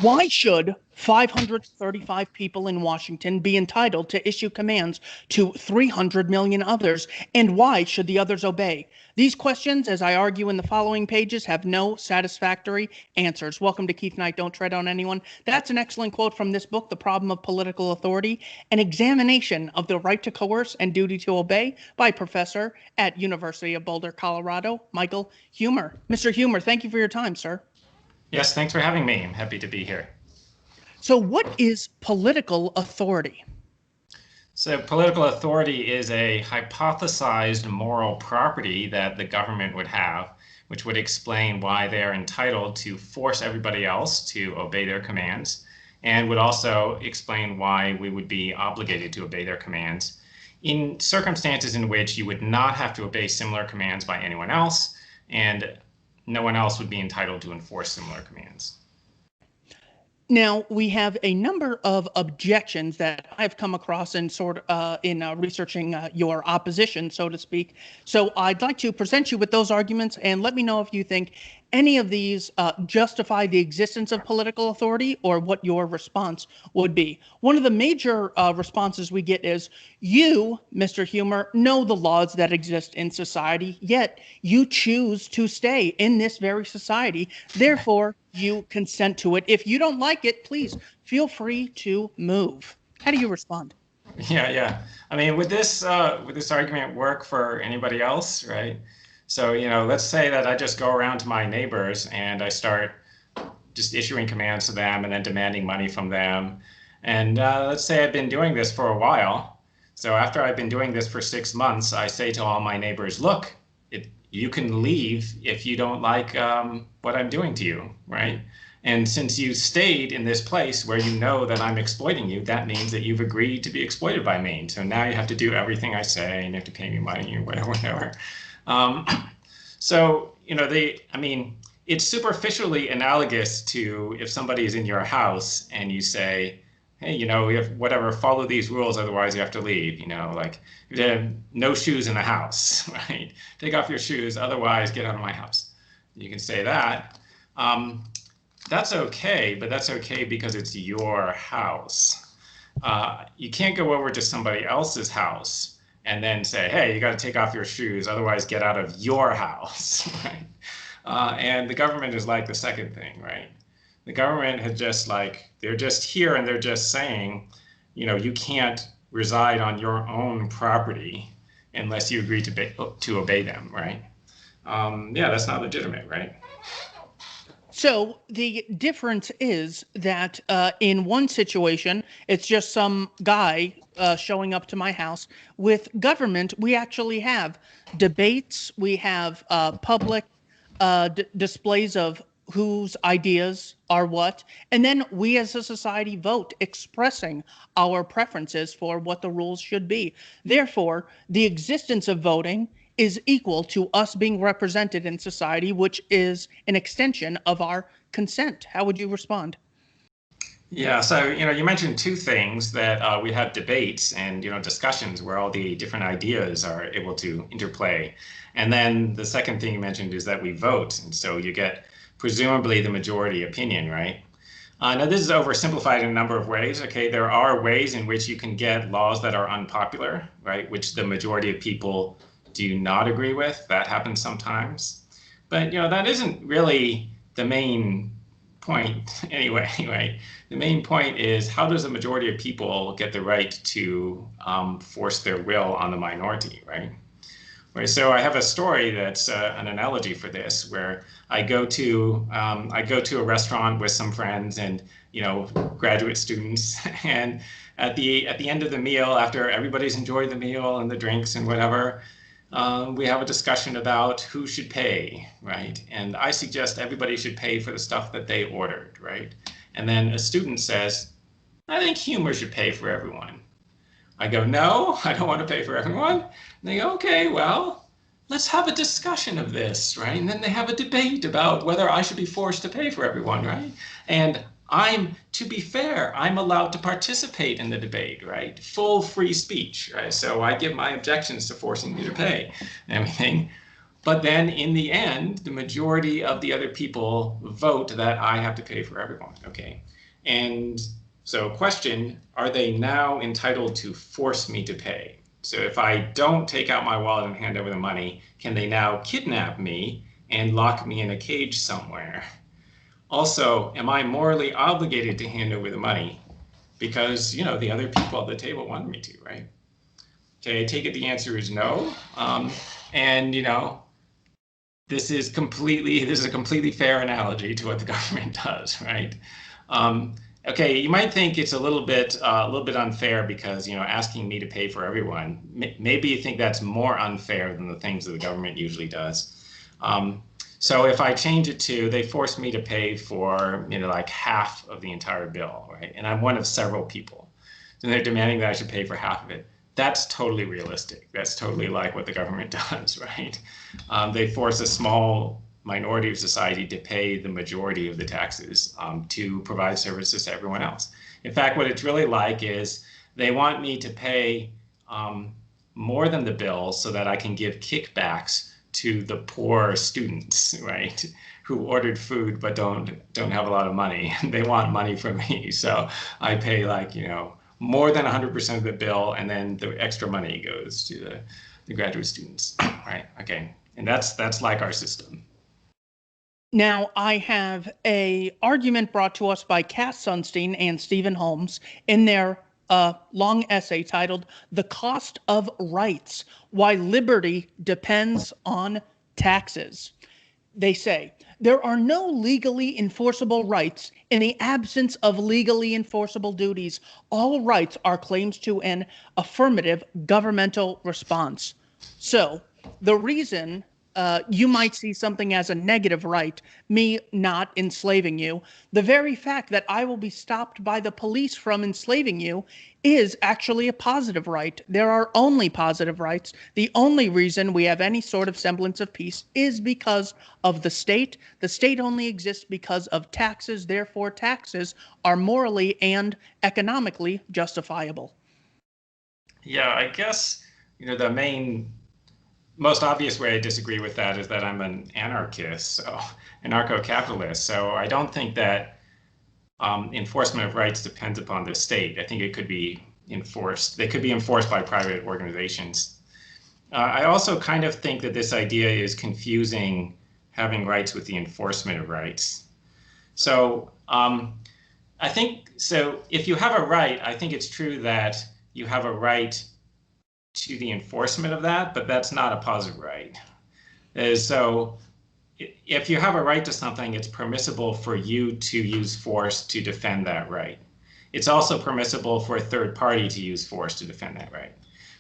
Why should 535 people in Washington be entitled to issue commands to 300 million others, and why should the others obey? These questions, as I argue in the following pages, have no satisfactory answers. Welcome to Keith Knight, Don't Tread on Anyone. That's an excellent quote from this book, The Problem of Political Authority, an examination of the right to coerce and duty to obey by Professor at University of Boulder, Colorado, Michael Huemer. Mr. Huemer, thank you for your time, sir. Yes, thanks for having me. I'm happy to be here. So what is political authority? So political authority is a hypothesized moral property that the government would have, which would explain why they're entitled to force everybody else to obey their commands, and would also explain why we would be obligated to obey their commands in circumstances in which you would not have to obey similar commands by anyone else, and no one else would be entitled to enforce similar commands. Now, we have a number of objections that I've come across in researching your opposition, so to speak. So I'd like to present you with those arguments and let me know if you think any of these justify the existence of political authority or what your response would be. One of the major responses we get is, you, Mr. Huemer, know the laws that exist in society, yet you choose to stay in this very society. Therefore, you consent to it. If you don't like it, please feel free to move. How do you respond? Yeah. I mean, would this argument work for anybody else, right? So, let's say that I just go around to my neighbors and I start just issuing commands to them and then demanding money from them. And let's say I've been doing this for a while. So after I've been doing this for 6 months, I say to all my neighbors, look, you can leave if you don't like what I'm doing to you, right? And since you stayed in this place where you know that I'm exploiting you, that means that you've agreed to be exploited by me. So now you have to do everything I say and you have to pay me money or whatever. It's superficially analogous to if somebody is in your house and you say, hey, we have whatever, follow these rules, otherwise you have to leave, like you have no shoes in the house, right? Take off your shoes, otherwise get out of my house. You can say that. That's okay, but that's okay because it's your house. You can't go over to somebody else's house and then say, hey, you got to take off your shoes, otherwise get out of your house, right? And the government is like the second thing, right? The government has they're just here and they're just saying, you can't reside on your own property unless you agree to obey them, right? That's not legitimate, right? So the difference is that in one situation, it's just some guy showing up to my house. With government, we actually have debates, we have public displays of whose ideas are what, and then we as a society vote expressing our preferences for what the rules should be. Therefore, the existence of voting is equal to us being represented in society, which is an extension of our consent. How would you respond? Yeah, so you mentioned two things that we have debates and discussions where all the different ideas are able to interplay, and then the second thing you mentioned is that we vote, and so you get presumably the majority opinion, right? Now this is oversimplified in a number of ways. Okay, there are ways in which you can get laws that are unpopular, right, which the majority of people do not agree with. That happens sometimes, but that isn't really the main point anyway, right? The main point is, how does the majority of people get the right to force their will on the minority, right? Right. So I have a story that's an analogy for this, where I go to a restaurant with some friends and graduate students, and at the end of the meal, after everybody's enjoyed the meal and the drinks and whatever, we have a discussion about who should pay, right? And I suggest everybody should pay for the stuff that they ordered, right? And then a student says, I think Huemer should pay for everyone. I go, no, I don't want to pay for everyone. And they go, okay, well, let's have a discussion of this, right? And then they have a debate about whether I should be forced to pay for everyone, right? And to be fair, I'm allowed to participate in the debate, right? Full free speech, right? So I give my objections to forcing me to pay and everything. But then in the end, the majority of the other people vote that I have to pay for everyone. Okay. And so, question, are they now entitled to force me to pay? So if I don't take out my wallet and hand over the money, can they now kidnap me and lock me in a cage somewhere? Also, am I morally obligated to hand over the money because, the other people at the table wanted me to, right? Okay, I take it the answer is no. And, this is a completely fair analogy to what the government does, right? Okay, you might think it's a little bit unfair because asking me to pay for everyone. Maybe you think that's more unfair than the things that the government usually does. So if I change it to they force me to pay for like half of the entire bill, right? And I'm one of several people, and they're demanding that I should pay for half of it. That's totally realistic. That's totally like what the government does, right? They force a small minority of society to pay the majority of the taxes to provide services to everyone else. In fact, what it's really like is they want me to pay more than the bill so that I can give kickbacks to the poor students, right, who ordered food but don't have a lot of money. They want money from me, so I pay more than 100% of the bill, and then the extra money goes to the graduate students, right? Okay, and that's like our system. Now, I have a argument brought to us by Cass Sunstein and Stephen Holmes in their long essay titled "The Cost of Rights: Why Liberty Depends on Taxes." They say, there are no legally enforceable rights in the absence of legally enforceable duties. All rights are claims to an affirmative governmental response. So the reason you might see something as a negative right, me not enslaving you, the very fact that I will be stopped by the police from enslaving you is actually a positive right. There are only positive rights. The only reason we have any sort of semblance of peace is because of the state. The state only exists because of taxes. Therefore, taxes are morally and economically justifiable. Yeah, I guess the most obvious way I disagree with that is that I'm an anarchist, so anarcho-capitalist. So I don't think that enforcement of rights depends upon the state. I think it could be enforced. They could be enforced by private organizations. I also kind of think that this idea is confusing having rights with the enforcement of rights. So I think so. If you have a right, I think it's true that you have a right to the enforcement of that, but that's not a positive right. So if you have a right to something, it's permissible for you to use force to defend that right. It's also permissible for a third party to use force to defend that right.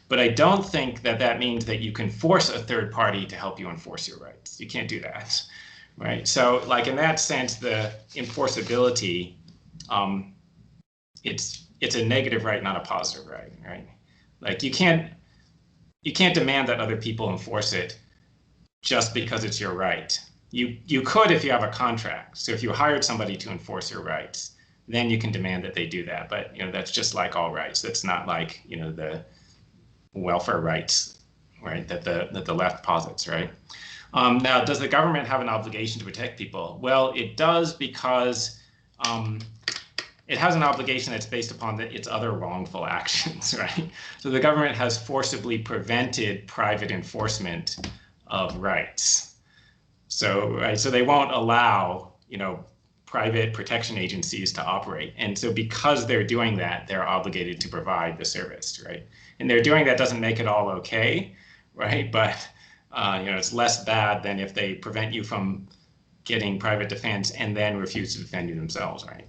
But I don't think that that means that you can force a third party to help you enforce your rights. You can't do that, right? So like in that sense, the enforceability, it's a negative right, not a positive right, right? Like you can't demand that other people enforce it just because it's your right. You could if you have a contract. So if you hired somebody to enforce your rights, then you can demand that they do that. But that's just like all rights. That's not like the welfare rights, right? That the left posits, right? Now, does the government have an obligation to protect people? Well, it does because it has an obligation that's based upon its other wrongful actions, right? So the government has forcibly prevented private enforcement of rights. So, right, so they won't allow, private protection agencies to operate. And so because they're doing that, they're obligated to provide the service, right? And they're doing that doesn't make it all okay, right? But, it's less bad than if they prevent you from getting private defense and then refuse to defend you themselves, right?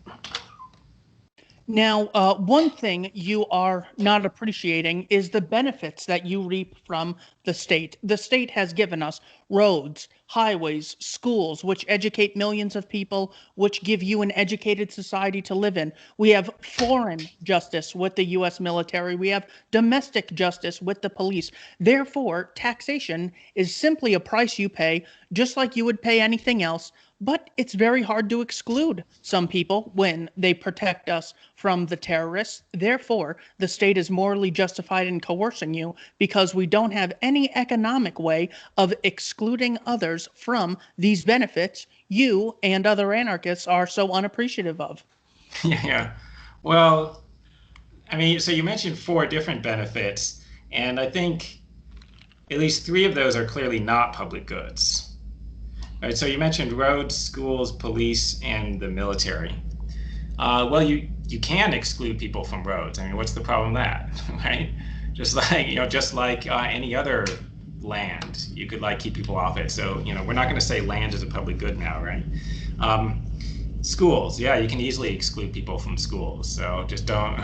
Now, one thing you are not appreciating is the benefits that you reap from the state. The state has given us roads, highways, schools, which educate millions of people, which give you an educated society to live in. We have foreign justice with the U.S. military. We have domestic justice with the police. Therefore, taxation is simply a price you pay, just like you would pay anything else, But it's very hard to exclude some people when they protect us from the terrorists. Therefore, the state is morally justified in coercing you because we don't have any economic way of excluding others from these benefits you and other anarchists are so unappreciative of. Yeah, yeah. Well, I mean, so you mentioned four different benefits, and I think at least three of those are clearly not public goods. Right, so you mentioned roads, schools, police, and the military. Well, you can exclude people from roads. I mean, what's the problem with that, right? Just like any other land, you could like keep people off it. So we're not going to say land is a public good now, right? Um, Schools, yeah, you can easily exclude people from schools. So just don't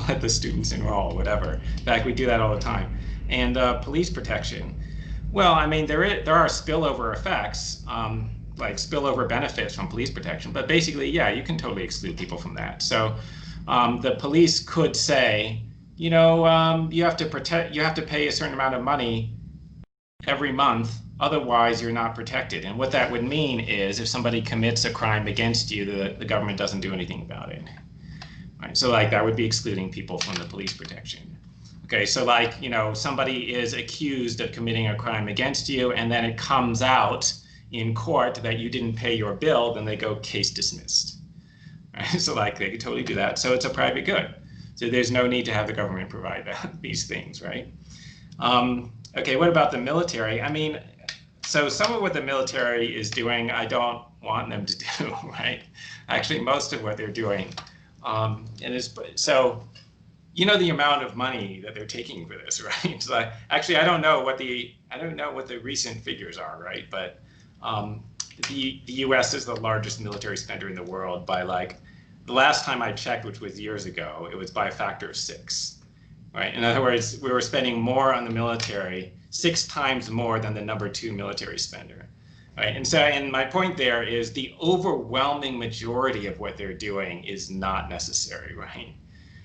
let the students enroll, whatever. In fact, we do that all the time. And police protection. Well, I mean, there are spillover effects, like spillover benefits from police protection, but basically, yeah, you can totally exclude people from that. So the police could say, you have to pay a certain amount of money every month, otherwise you're not protected. And what that would mean is if somebody commits a crime against you, the government doesn't do anything about it. Right? So like that would be excluding people from the police protection. Okay, so like, somebody is accused of committing a crime against you, and then it comes out in court that you didn't pay your bill, then they go case dismissed. Right? So like they could totally do that. So it's a private good. So there's no need to have the government provide these things, right? Okay, what about the military? I mean, so some of what the military is doing, I don't want them to do, right? Actually, most of what they're doing. And it's so the amount of money that they're taking for this, right? So actually, I don't know what the recent figures are, right? But the U.S. is the largest military spender in the world by like the last time I checked, which was years ago, it was by a factor of 6, right? In other words, we were spending more on the military, 6 times more than the number 2 military spender. Right? And my point there is the overwhelming majority of what they're doing is not necessary, right?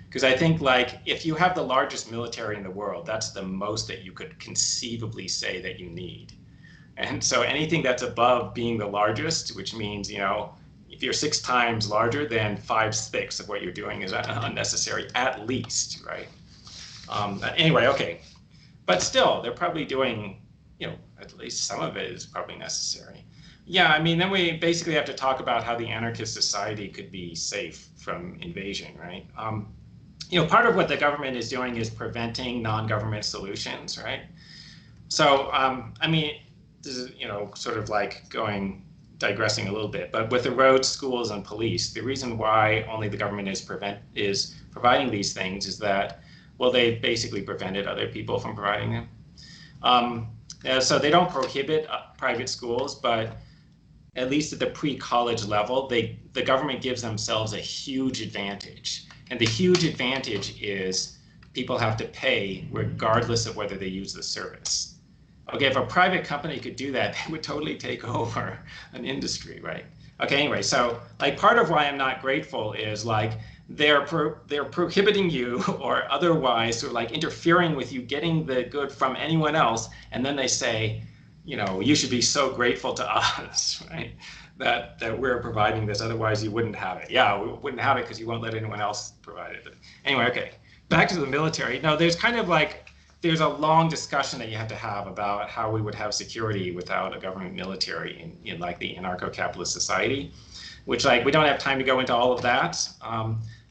Because I think like if you have the largest military in the world, that's the most that you could conceivably say that you need. And so anything that's above being the largest, which means, if you're 6 times larger, then 5/6 of what you're doing is unnecessary, at least, right? Anyway, okay. But still, they're probably doing, at least some of it is probably necessary. Yeah, I mean, then we basically have to talk about how the anarchist society could be safe from invasion, right? Part of what the government is doing is preventing non-government solutions, right? So, I mean, this is, sort of like digressing a little bit, but with the roads, schools, and police, the reason why only the government is providing these things is that, well, they basically prevented other people from providing them. So they don't prohibit private schools, but at least at the pre-college level, the government gives themselves a huge advantage. And the huge advantage is people have to pay regardless of whether they use the service. Okay, if a private company could do that, they would totally take over an industry, right? Okay, anyway, so like part of why I'm not grateful is like they're prohibiting you or otherwise sort of like interfering with you getting the good from anyone else, and then they say, you should be so grateful to us, right? That we're providing this, otherwise you wouldn't have it. Yeah, we wouldn't have it because you won't let anyone else provide it. But anyway, okay, back to the military. No, there's a long discussion that you have to have about how we would have security without a government military in like the anarcho-capitalist society, which like we don't have time to go into all of that.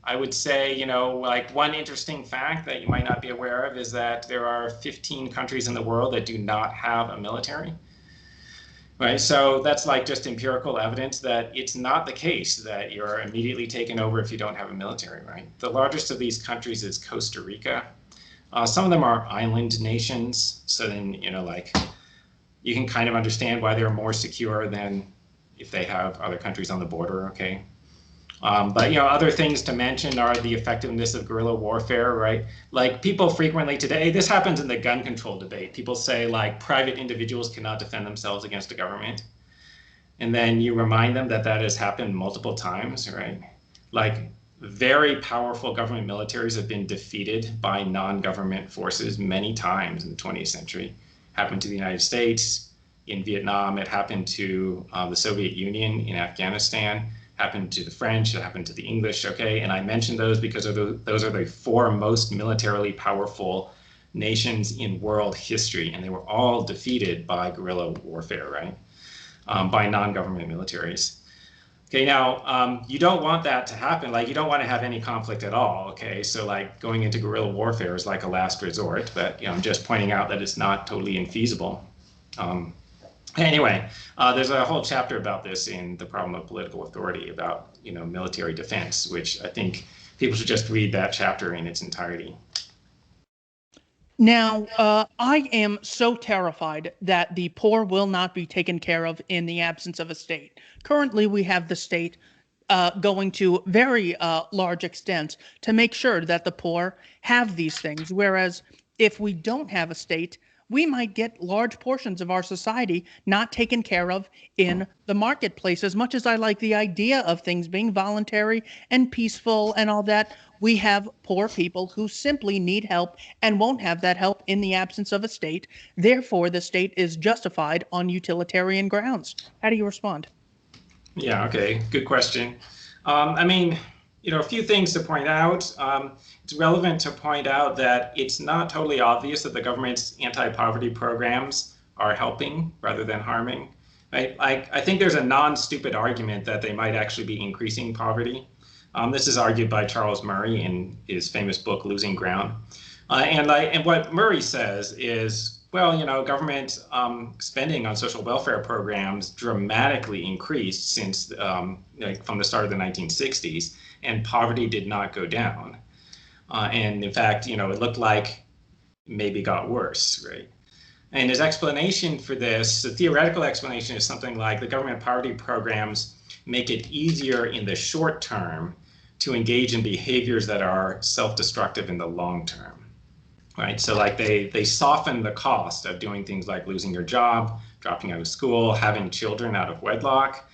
I would say, like one interesting fact that you might not be aware of is that there are 15 countries in the world that do not have a military. Right, so that's like just empirical evidence that it's not the case that you're immediately taken over if you don't have a military, right? The largest of these countries is Costa Rica. Some of them are island nations, so then, like you can kind of understand why they're more secure than if they have other countries on the border, okay? But other things to mention are the effectiveness of guerrilla warfare, right? Like people frequently today, this happens in the gun control debate. People say like private individuals cannot defend themselves against a government. And then you remind them that that has happened multiple times, right? Like very powerful government militaries have been defeated by non-government forces many times in the 20th century. Happened to the United States, in Vietnam. It happened to the Soviet Union in Afghanistan. Happened to the French. It happened to the English. Okay, and I mentioned those because those are the four most militarily powerful nations in world history, and they were all defeated by guerrilla warfare, right? By non-government militaries. Okay, now you don't want that to happen. Like you don't want to have any conflict at all. Okay, so like going into guerrilla warfare is like a last resort, but I'm just pointing out that it's not totally infeasible. Um, anyway, there's a whole chapter about this in The Problem of Political Authority about military defense, which I think people should just read that chapter in its entirety. Now, I am so terrified that the poor will not be taken care of in the absence of a state. Currently, we have the state going to very large extents to make sure that the poor have these things. Whereas if we don't have a state, we might get large portions of our society not taken care of in the marketplace. As much as I like the idea of things being voluntary and peaceful and all that, we have poor people who simply need help and won't have that help in the absence of a state. Therefore, the state is justified on utilitarian grounds. How do you respond? Yeah, okay, good question. I mean, a few things to point out. It's relevant to point out that it's not totally obvious that the government's anti-poverty programs are helping rather than harming. Right? I think there's a non-stupid argument that they might actually be increasing poverty. This is argued by Charles Murray in his famous book, Losing Ground. And what Murray says is, well, government spending on social welfare programs dramatically increased since from the start of the 1960s, and poverty did not go down. And in fact, it looked like maybe got worse, right? And his explanation for this, the theoretical explanation is something like the government poverty programs make it easier in the short term to engage in behaviors that are self-destructive in the long term. Right, so like they soften the cost of doing things like losing your job, dropping out of school, having children out of wedlock.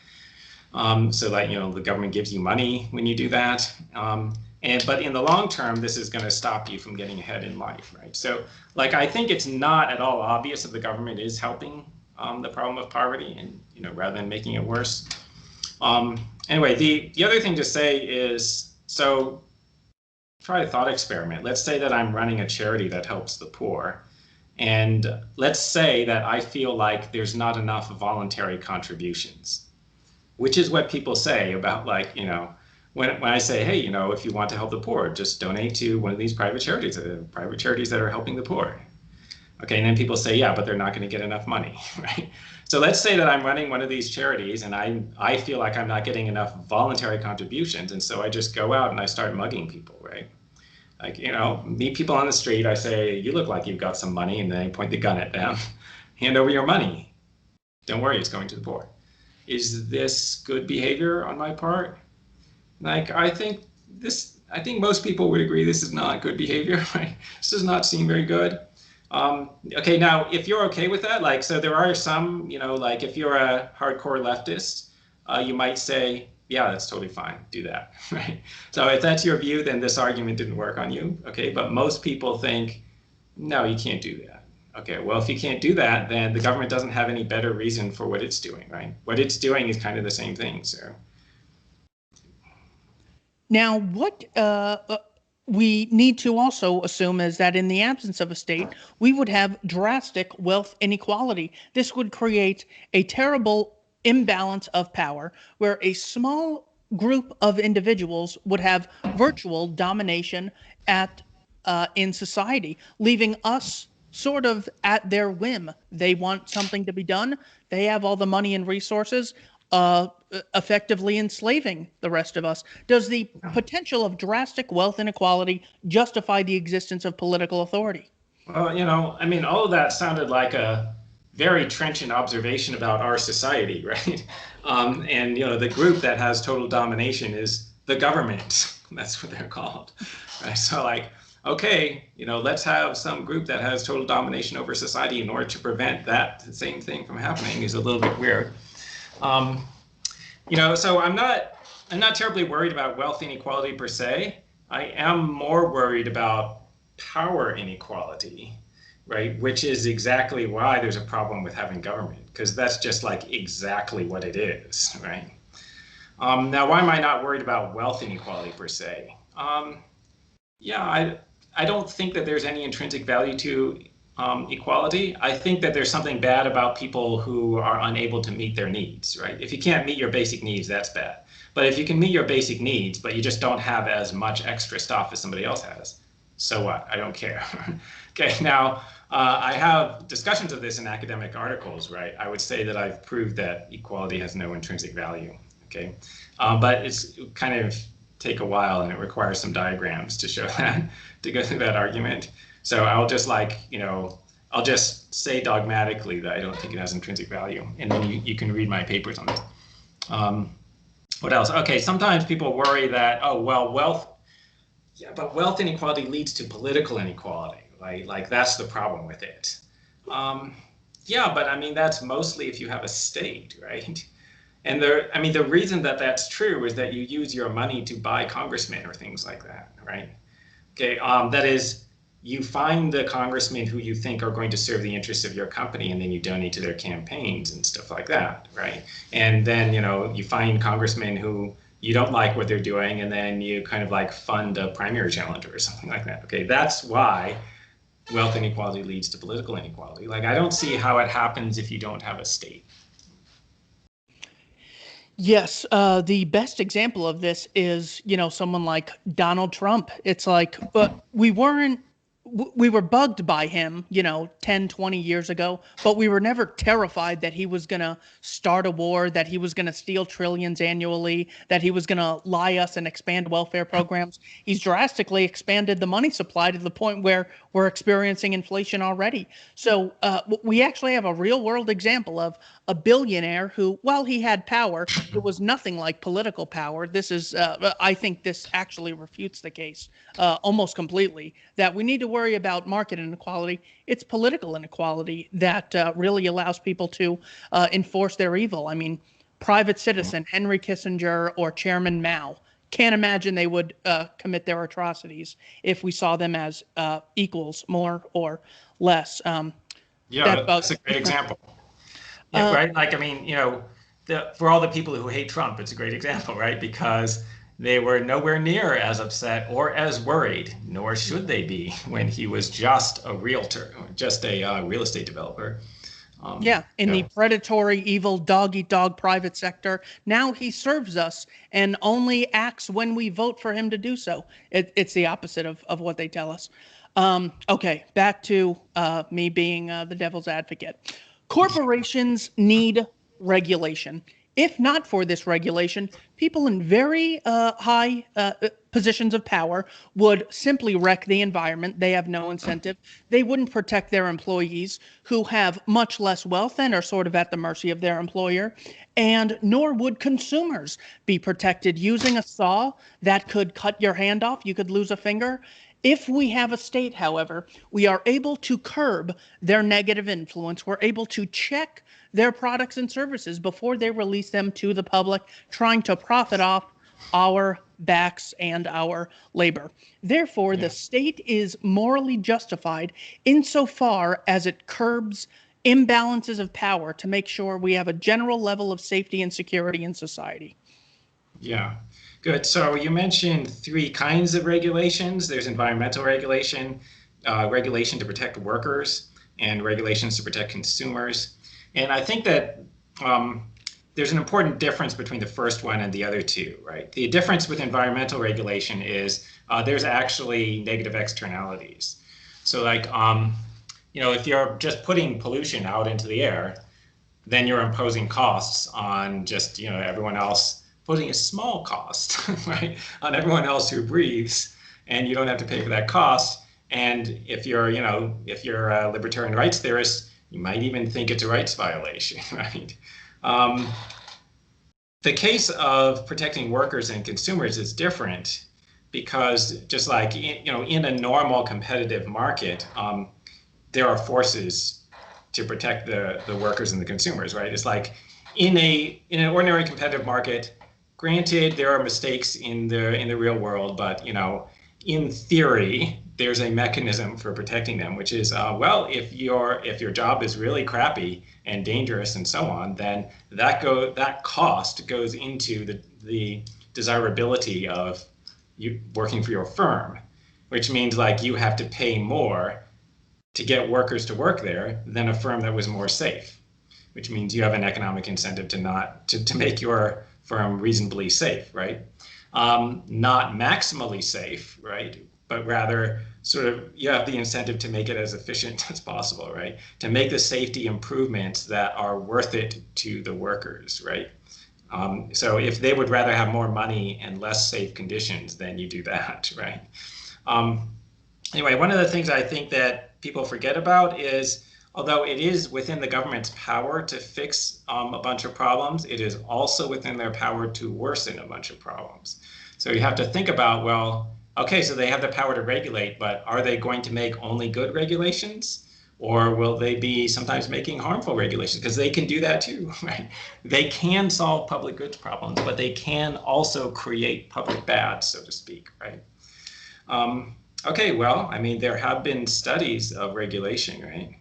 So that the government gives you money when you do that. But in the long term, this is going to stop you from getting ahead in life, right? So like I think it's not at all obvious that the government is helping the problem of poverty, and rather than making it worse. Anyway, the other thing to say is so. Try a thought experiment. Let's say that I'm running a charity that helps the poor. And let's say that I feel like there's not enough voluntary contributions, which is what people say about when I say, hey, if you want to help the poor, just donate to one of these private charities that are helping the poor. Okay, and then people say, yeah, but they're not going to get enough money, right? So let's say that I'm running one of these charities and I feel like I'm not getting enough voluntary contributions. And so I just go out and I start mugging people, right? Like, meet people on the street. I say, you look like you've got some money. And then I point the gun at them. Hand over your money. Don't worry, it's going to the poor. Is this good behavior on my part? Like, I think most people would agree this is not good behavior, right? This does not seem very good. Okay, now, if you're okay with that, so there are some, like if you're a hardcore leftist, you might say, yeah, that's totally fine, do that, right? So if that's your view, then this argument didn't work on you, okay? But most people think, no, you can't do that. Okay, well, if you can't do that, then the government doesn't have any better reason for what it's doing, right? What it's doing is kind of the same thing, so. Now, what we need to also assume is that in the absence of a state, we would have drastic wealth inequality. This would create a terrible imbalance of power where a small group of individuals would have virtual domination in society, leaving us sort of at their whim. They want something to be done. They have all the money and resources, effectively enslaving the rest of us. Does the potential of drastic wealth inequality justify the existence of political authority? Well, I mean, all of that sounded like a very trenchant observation about our society, right? And the group that has total domination is the government. That's what they're called, right? So okay, let's have some group that has total domination over society in order to prevent that same thing from happening is a little bit weird. So I'm not terribly worried about wealth inequality per se. I am more worried about power inequality, right? Which is exactly why there's a problem with having government, because that's just like exactly what it is, right? Now, why am I not worried about wealth inequality per se? Yeah, I don't think that there's any intrinsic value to equality. I think that there's something bad about people who are unable to meet their needs, right? If you can't meet your basic needs, that's bad. But if you can meet your basic needs, but you just don't have as much extra stuff as somebody else has, so what? I don't care. Okay, now I have discussions of this in academic articles, right? I would say that I've proved that equality has no intrinsic value. Okay, but it's kind of take a while and it requires some diagrams to show that, to go through that argument. So I'll just I'll just say dogmatically that I don't think it has intrinsic value. And then you can read my papers on this. What else? Okay, sometimes people worry that, oh, well, yeah, but wealth inequality leads to political inequality, right? Like that's the problem with it. Yeah, but I mean, that's mostly if you have a state, right? And the reason that that's true is that you use your money to buy congressmen or things like that, right? Okay, that is, you find the congressmen who you think are going to serve the interests of your company, and then you donate to their campaigns and stuff like that, right? And then, you find congressmen who you don't like what they're doing, and then you kind of like fund a primary challenger or something like that. Okay, that's why wealth inequality leads to political inequality. Like, I don't see how it happens if you don't have a state. Yes, the best example of this is, someone like Donald Trump. It's like, but we were bugged by him, 10, 20 years ago, but we were never terrified that he was going to start a war, that he was going to steal trillions annually, that he was going to lie us and expand welfare programs. He's drastically expanded the money supply to the point where we're experiencing inflation already. So we actually have a real world example of a billionaire who, while he had power, it was nothing like political power. I think this actually refutes the case almost completely, that we need to worry about market inequality. It's political inequality that really allows people to enforce their evil. I mean, private citizen Henry Kissinger or Chairman Mao, can't imagine they would commit their atrocities if we saw them as equals, more or less. Yeah, that's a great example. Yeah, right. Like, I mean, for all the people who hate Trump, it's a great example, right? Because they were nowhere near as upset or as worried, nor should they be, when he was just a realtor, just a real estate developer. Yeah, in the predatory, evil, dog eat dog private sector. Now he serves us and only acts when we vote for him to do so. It's the opposite of what they tell us. Okay, back to me being the devil's advocate. Corporations need regulation. If not for this regulation, people in very high positions of power would simply wreck the environment. They have no incentive. They wouldn't protect their employees who have much less wealth and are sort of at the mercy of their employer. And nor would consumers be protected using a saw that could cut your hand off. You could lose a finger. If we have a state, however, we are able to curb their negative influence. We're able to check their products and services before they release them to the public, trying to profit off our backs and our labor. Therefore, the state is morally justified insofar as it curbs imbalances of power to make sure we have a general level of safety and security in society. Yeah, good. So you mentioned three kinds of regulations. There's environmental regulation, regulation to protect workers, and regulations to protect consumers. And I think that there's an important difference between the first one and the other two, right? The difference with environmental regulation is there's actually negative externalities. So like, if you're just putting pollution out into the air, then you're imposing costs on just, everyone else, putting a small cost, right, on everyone else who breathes, and you don't have to pay for that cost. And if you're a libertarian rights theorist, you might even think it's a rights violation, right? The case of protecting workers and consumers is different because just like in a normal competitive market, there are forces to protect the workers and the consumers, right? It's like in an ordinary competitive market, granted there are mistakes in the real world, but in theory, there's a mechanism for protecting them, which is, well, if your job is really crappy and dangerous and so on, then that cost goes into the desirability of you working for your firm, which means like you have to pay more to get workers to work there than a firm that was more safe, which means you have an economic incentive to make your firm reasonably safe, right? Not maximally safe, right? But rather sort of you have the incentive to make it as efficient as possible, right? To make the safety improvements that are worth it to the workers, right? So if they would rather have more money and less safe conditions, then you do that, right? Um, anyway, one of the things I think that people forget about is although it is within the government's power to fix a bunch of problems, it is also within their power to worsen a bunch of problems. So you have to think about, well, okay, so they have the power to regulate, but are they going to make only good regulations? Or will they be sometimes making harmful regulations? Because they can do that too, right? They can solve public goods problems, but they can also create public bad, so to speak, right? Okay, well, I mean, there have been studies of regulation, right?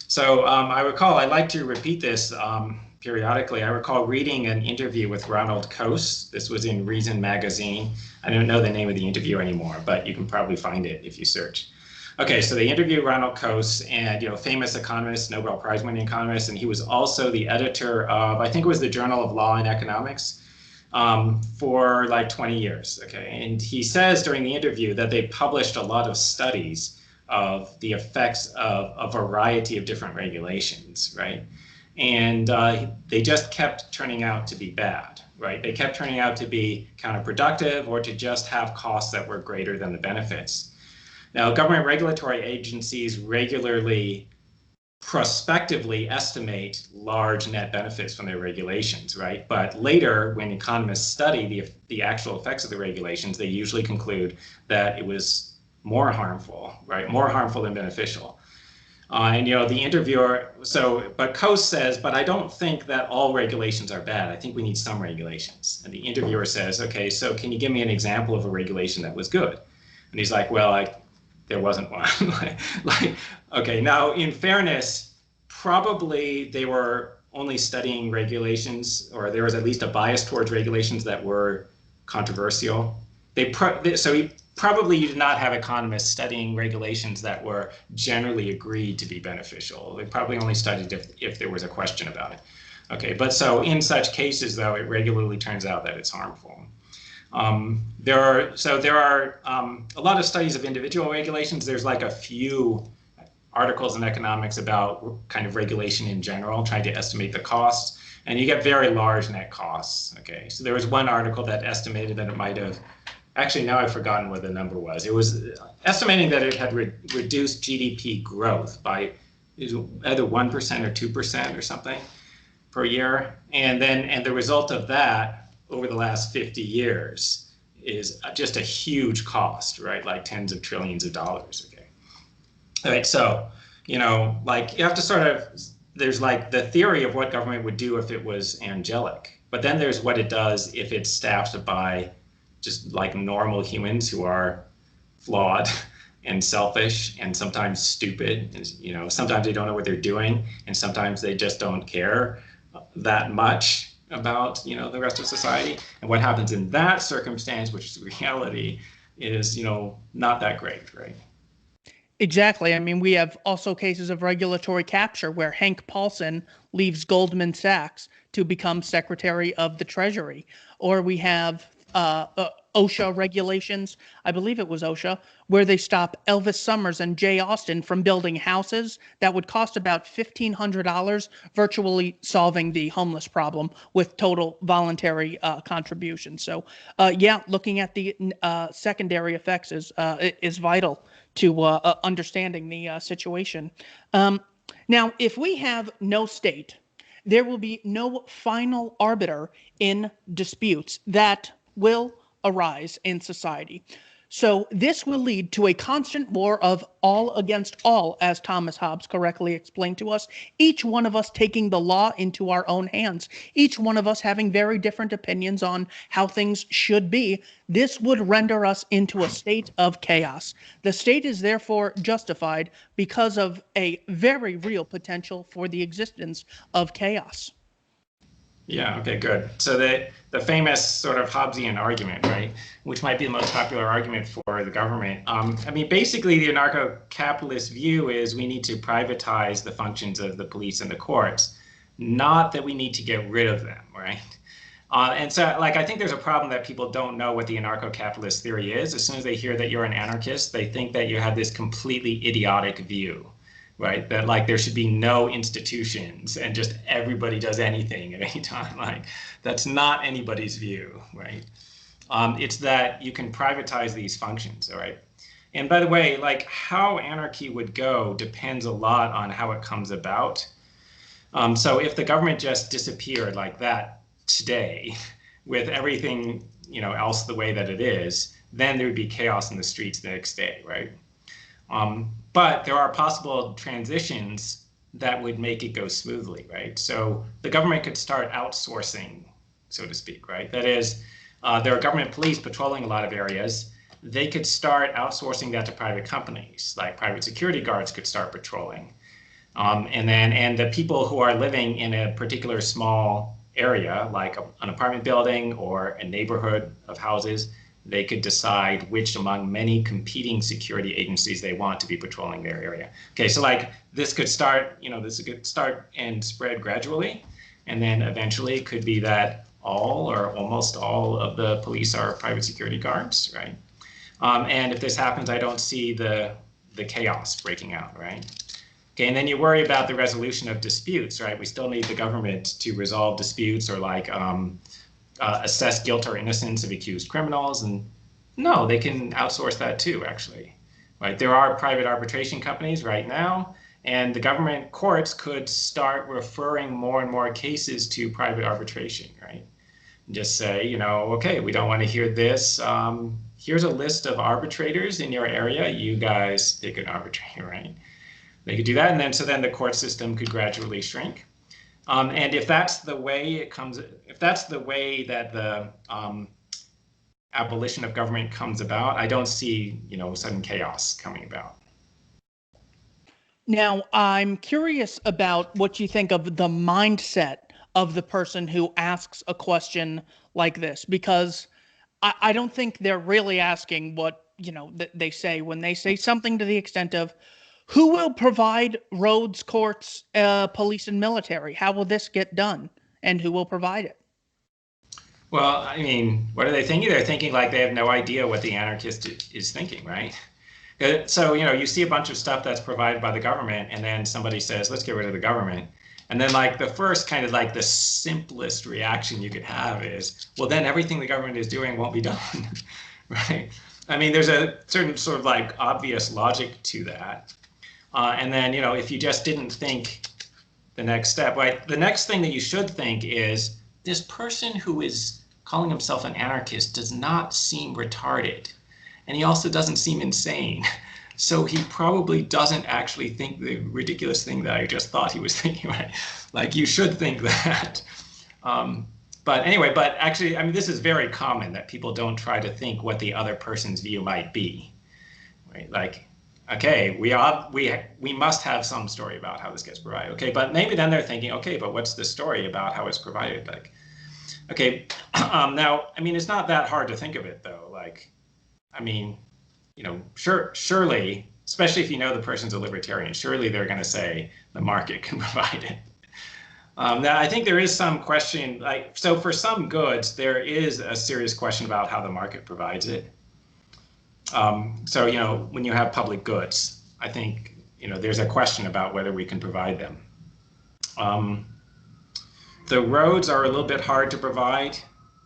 So I recall, I like to repeat this periodically. I recall reading an interview with Ronald Coase. This was in Reason magazine. I don't know the name of the interview anymore, but you can probably find it if you search. Okay, so they interviewed Ronald Coase, and famous economist, Nobel Prize winning economist, and he was also the editor of, I think it was the Journal of Law and Economics, for like 20 years. Okay, and he says during the interview that they published a lot of studies of the effects of a variety of different regulations, right? And they just kept turning out to be bad, right? They kept turning out to be counterproductive or to just have costs that were greater than the benefits. Now, government regulatory agencies regularly prospectively estimate large net benefits from their regulations, right? But later, when economists study the actual effects of the regulations, they usually conclude that it was more harmful, right? More harmful than beneficial. And the interviewer, but Coase says, but I don't think that all regulations are bad. I think we need some regulations. And the interviewer says, okay, so can you give me an example of a regulation that was good? And he's like, well, there wasn't one. Okay, now in fairness, probably they were only studying regulations, or there was at least a bias towards regulations that were controversial. So you did not have economists studying regulations that were generally agreed to be beneficial. They probably only studied if there was a question about it. Okay, but so in such cases, though, it regularly turns out that it's harmful. There are a lot of studies of individual regulations. There's like a few articles in economics about kind of regulation in general, trying to estimate the costs, and you get very large net costs. Okay, so there was one article that estimated that it might have, actually now I've forgotten what the number was. It was estimating that it had reduced GDP growth by either 1% or 2% or something per year, and the result of that over the last 50 years is just a huge cost, right? Like tens of trillions of dollars. Okay. All right. So, like you have to sort of, there's like the theory of what government would do if it was angelic, but then there's what it does if it's staffed by just like normal humans who are flawed and selfish and sometimes stupid. And, sometimes they don't know what they're doing, and sometimes they just don't care that much about the rest of society. And what happens in that circumstance, which is reality, is not that great, right? Exactly. I mean, we have also cases of regulatory capture where Hank Paulson leaves Goldman Sachs to become Secretary of the Treasury. Or we have OSHA regulations, I believe it was OSHA, where they stop Elvis Summers and Jay Austen from building houses that would cost about $1,500, virtually solving the homeless problem with total voluntary contributions. So, yeah, looking at the secondary effects is vital to understanding the situation. Now, if we have no state, there will be no final arbiter in disputes that will arise in society. So this will lead to a constant war of all against all, as Thomas Hobbes correctly explained to us, each one of us taking the law into our own hands, each one of us having very different opinions on how things should be. This would render us into a state of chaos. The state is therefore justified because of a very real potential for the existence of chaos. Yeah, okay, good. So the famous sort of Hobbesian argument, right, which might be the most popular argument for the government. I mean, basically, the anarcho-capitalist view is we need to privatize the functions of the police and the courts, not that we need to get rid of them, right? And so, like, I think there's a problem that people don't know what the anarcho-capitalist theory is. As soon as they hear that you're an anarchist, they think that you have this completely idiotic view, right? That like there should be no institutions and just everybody does anything at any time. Like that's not anybody's view, right? It's that you can privatize these functions, all right? And by the way, like how anarchy would go depends a lot on how it comes about. So if the government just disappeared like that today, with everything else the way that it is, then there would be chaos in the streets the next day, right? But there are possible transitions that would make it go smoothly, right? So the government could start outsourcing, so to speak, right? That is, there are government police patrolling a lot of areas. They could start outsourcing that to private companies, like private security guards could start patrolling. And the people who are living in a particular small area, like an apartment building or a neighborhood of houses, they could decide which among many competing security agencies they want to be patrolling their area. Okay, so like this could start, this could start and spread gradually, and then eventually it could be that all or almost all of the police are private security guards, right? And if this happens, I don't see the chaos breaking out, right? Okay, and then you worry about the resolution of disputes, right? We still need the government to resolve disputes or like assess guilt or innocence of accused criminals. And no, they can outsource that too, actually. Right? There are private arbitration companies right now, and the government courts could start referring more and more cases to private arbitration, right? And just say, okay, we don't want to hear this. Here's a list of arbitrators in your area. You guys pick an arbitrator, right? They could do that, and then the court system could gradually shrink. And if that's the way it comes, if that's the way that the abolition of government comes about, I don't see, sudden chaos coming about. Now, I'm curious about what you think of the mindset of the person who asks a question like this, because I don't think they're really asking what, they say when they say something to the extent of, who will provide roads, courts, police, and military? How will this get done? And who will provide it? Well, I mean, what are they thinking? They're thinking like they have no idea what the anarchist is thinking, right? So, you see a bunch of stuff that's provided by the government, and then somebody says, let's get rid of the government. And then like the first kind of like the simplest reaction you could have is, well, then everything the government is doing won't be done, right? I mean, there's a certain sort of like obvious logic to that. And then, if you just didn't think the next step, right? The next thing that you should think is this person who is calling himself an anarchist does not seem retarded. And he also doesn't seem insane. So he probably doesn't actually think the ridiculous thing that I just thought he was thinking, right? Like you should think that. But anyway, but actually, I mean, this is very common that people don't try to think what the other person's view might be, right? Like, okay, we must have some story about how this gets provided. Okay, but maybe then they're thinking, okay, but what's the story about how it's provided? Like, okay, now, I mean, it's not that hard to think of it though. Like, I mean, surely, especially if you know the person's a libertarian, surely they're going to say the market can provide it. Now, I think there is some question, like, so for some goods, there is a serious question about how the market provides it. So, when you have public goods, I think, there's a question about whether we can provide them. The roads are a little bit hard to provide,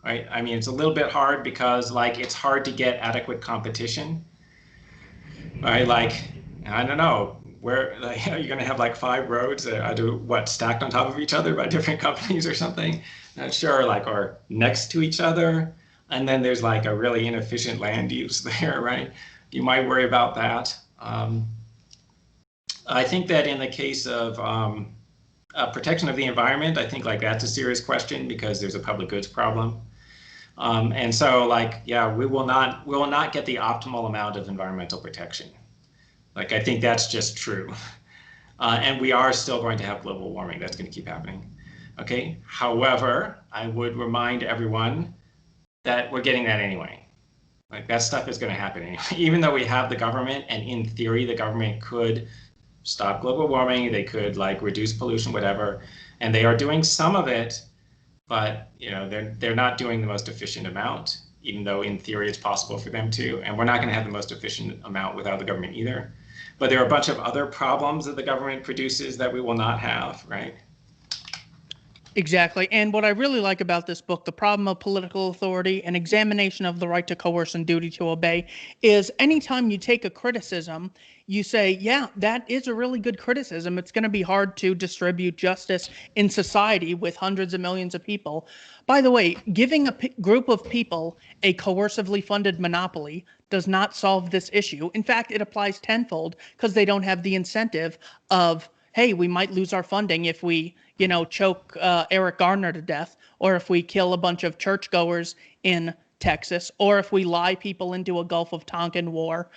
right? I mean, it's a little bit hard because like it's hard to get adequate competition, right? Like, I don't know, where like, you're going to have like 5 roads stacked on top of each other by different companies or something? Not sure, like, or next to each other. And then there's like a really inefficient land use there, right? You might worry about that. I think that in the case of protection of the environment, I think like that's a serious question because there's a public goods problem. And so like, yeah, we will not get the optimal amount of environmental protection. Like, I think that's just true. And we are still going to have global warming. That's going to keep happening. Okay. However, I would remind everyone that we're getting that anyway. Like that stuff is going to happen anyway. Even though we have the government, and in theory, the government could stop global warming, they could like reduce pollution, whatever, and they are doing some of it, but they're not doing the most efficient amount. Even though in theory it's possible for them to, and we're not going to have the most efficient amount without the government either. But there are a bunch of other problems that the government produces that we will not have, right? Exactly. And what I really like about this book, The Problem of Political Authority, An Examination of the Right to Coerce and Duty to Obey, is anytime you take a criticism, you say, yeah, that is a really good criticism. It's going to be hard to distribute justice in society with hundreds of millions of people. By the way, giving a group of people a coercively funded monopoly does not solve this issue. In fact, it applies tenfold because they don't have the incentive of, hey, we might lose our funding if we, choke Eric Garner to death, or if we kill a bunch of churchgoers in Texas, or if we lie people into a Gulf of Tonkin war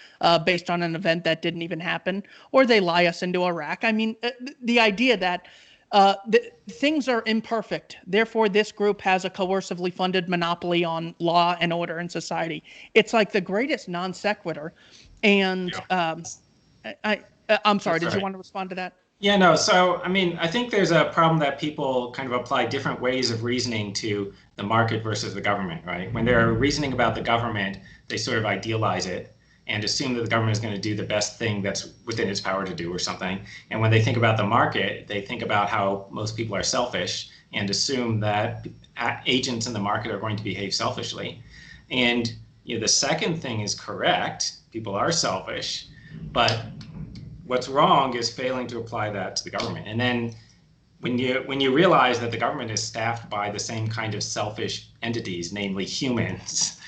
based on an event that didn't even happen, or they lie us into Iraq. I mean, the idea that things are imperfect, therefore this group has a coercively funded monopoly on law and order in society. It's like the greatest non sequitur. And Yeah, I'm sorry, that's did you right. want to respond to that? Yeah, no. So, I mean, I think there's a problem that people kind of apply different ways of reasoning to the market versus the government, right? When they're reasoning about the government, they sort of idealize it and assume that the government is going to do the best thing that's within its power to do or something. And when they think about the market, they think about how most people are selfish and assume that agents in the market are going to behave selfishly. And the second thing is correct. People are selfish, but what's wrong is failing to apply that to the government. And then when you realize that the government is staffed by the same kind of selfish entities, namely humans,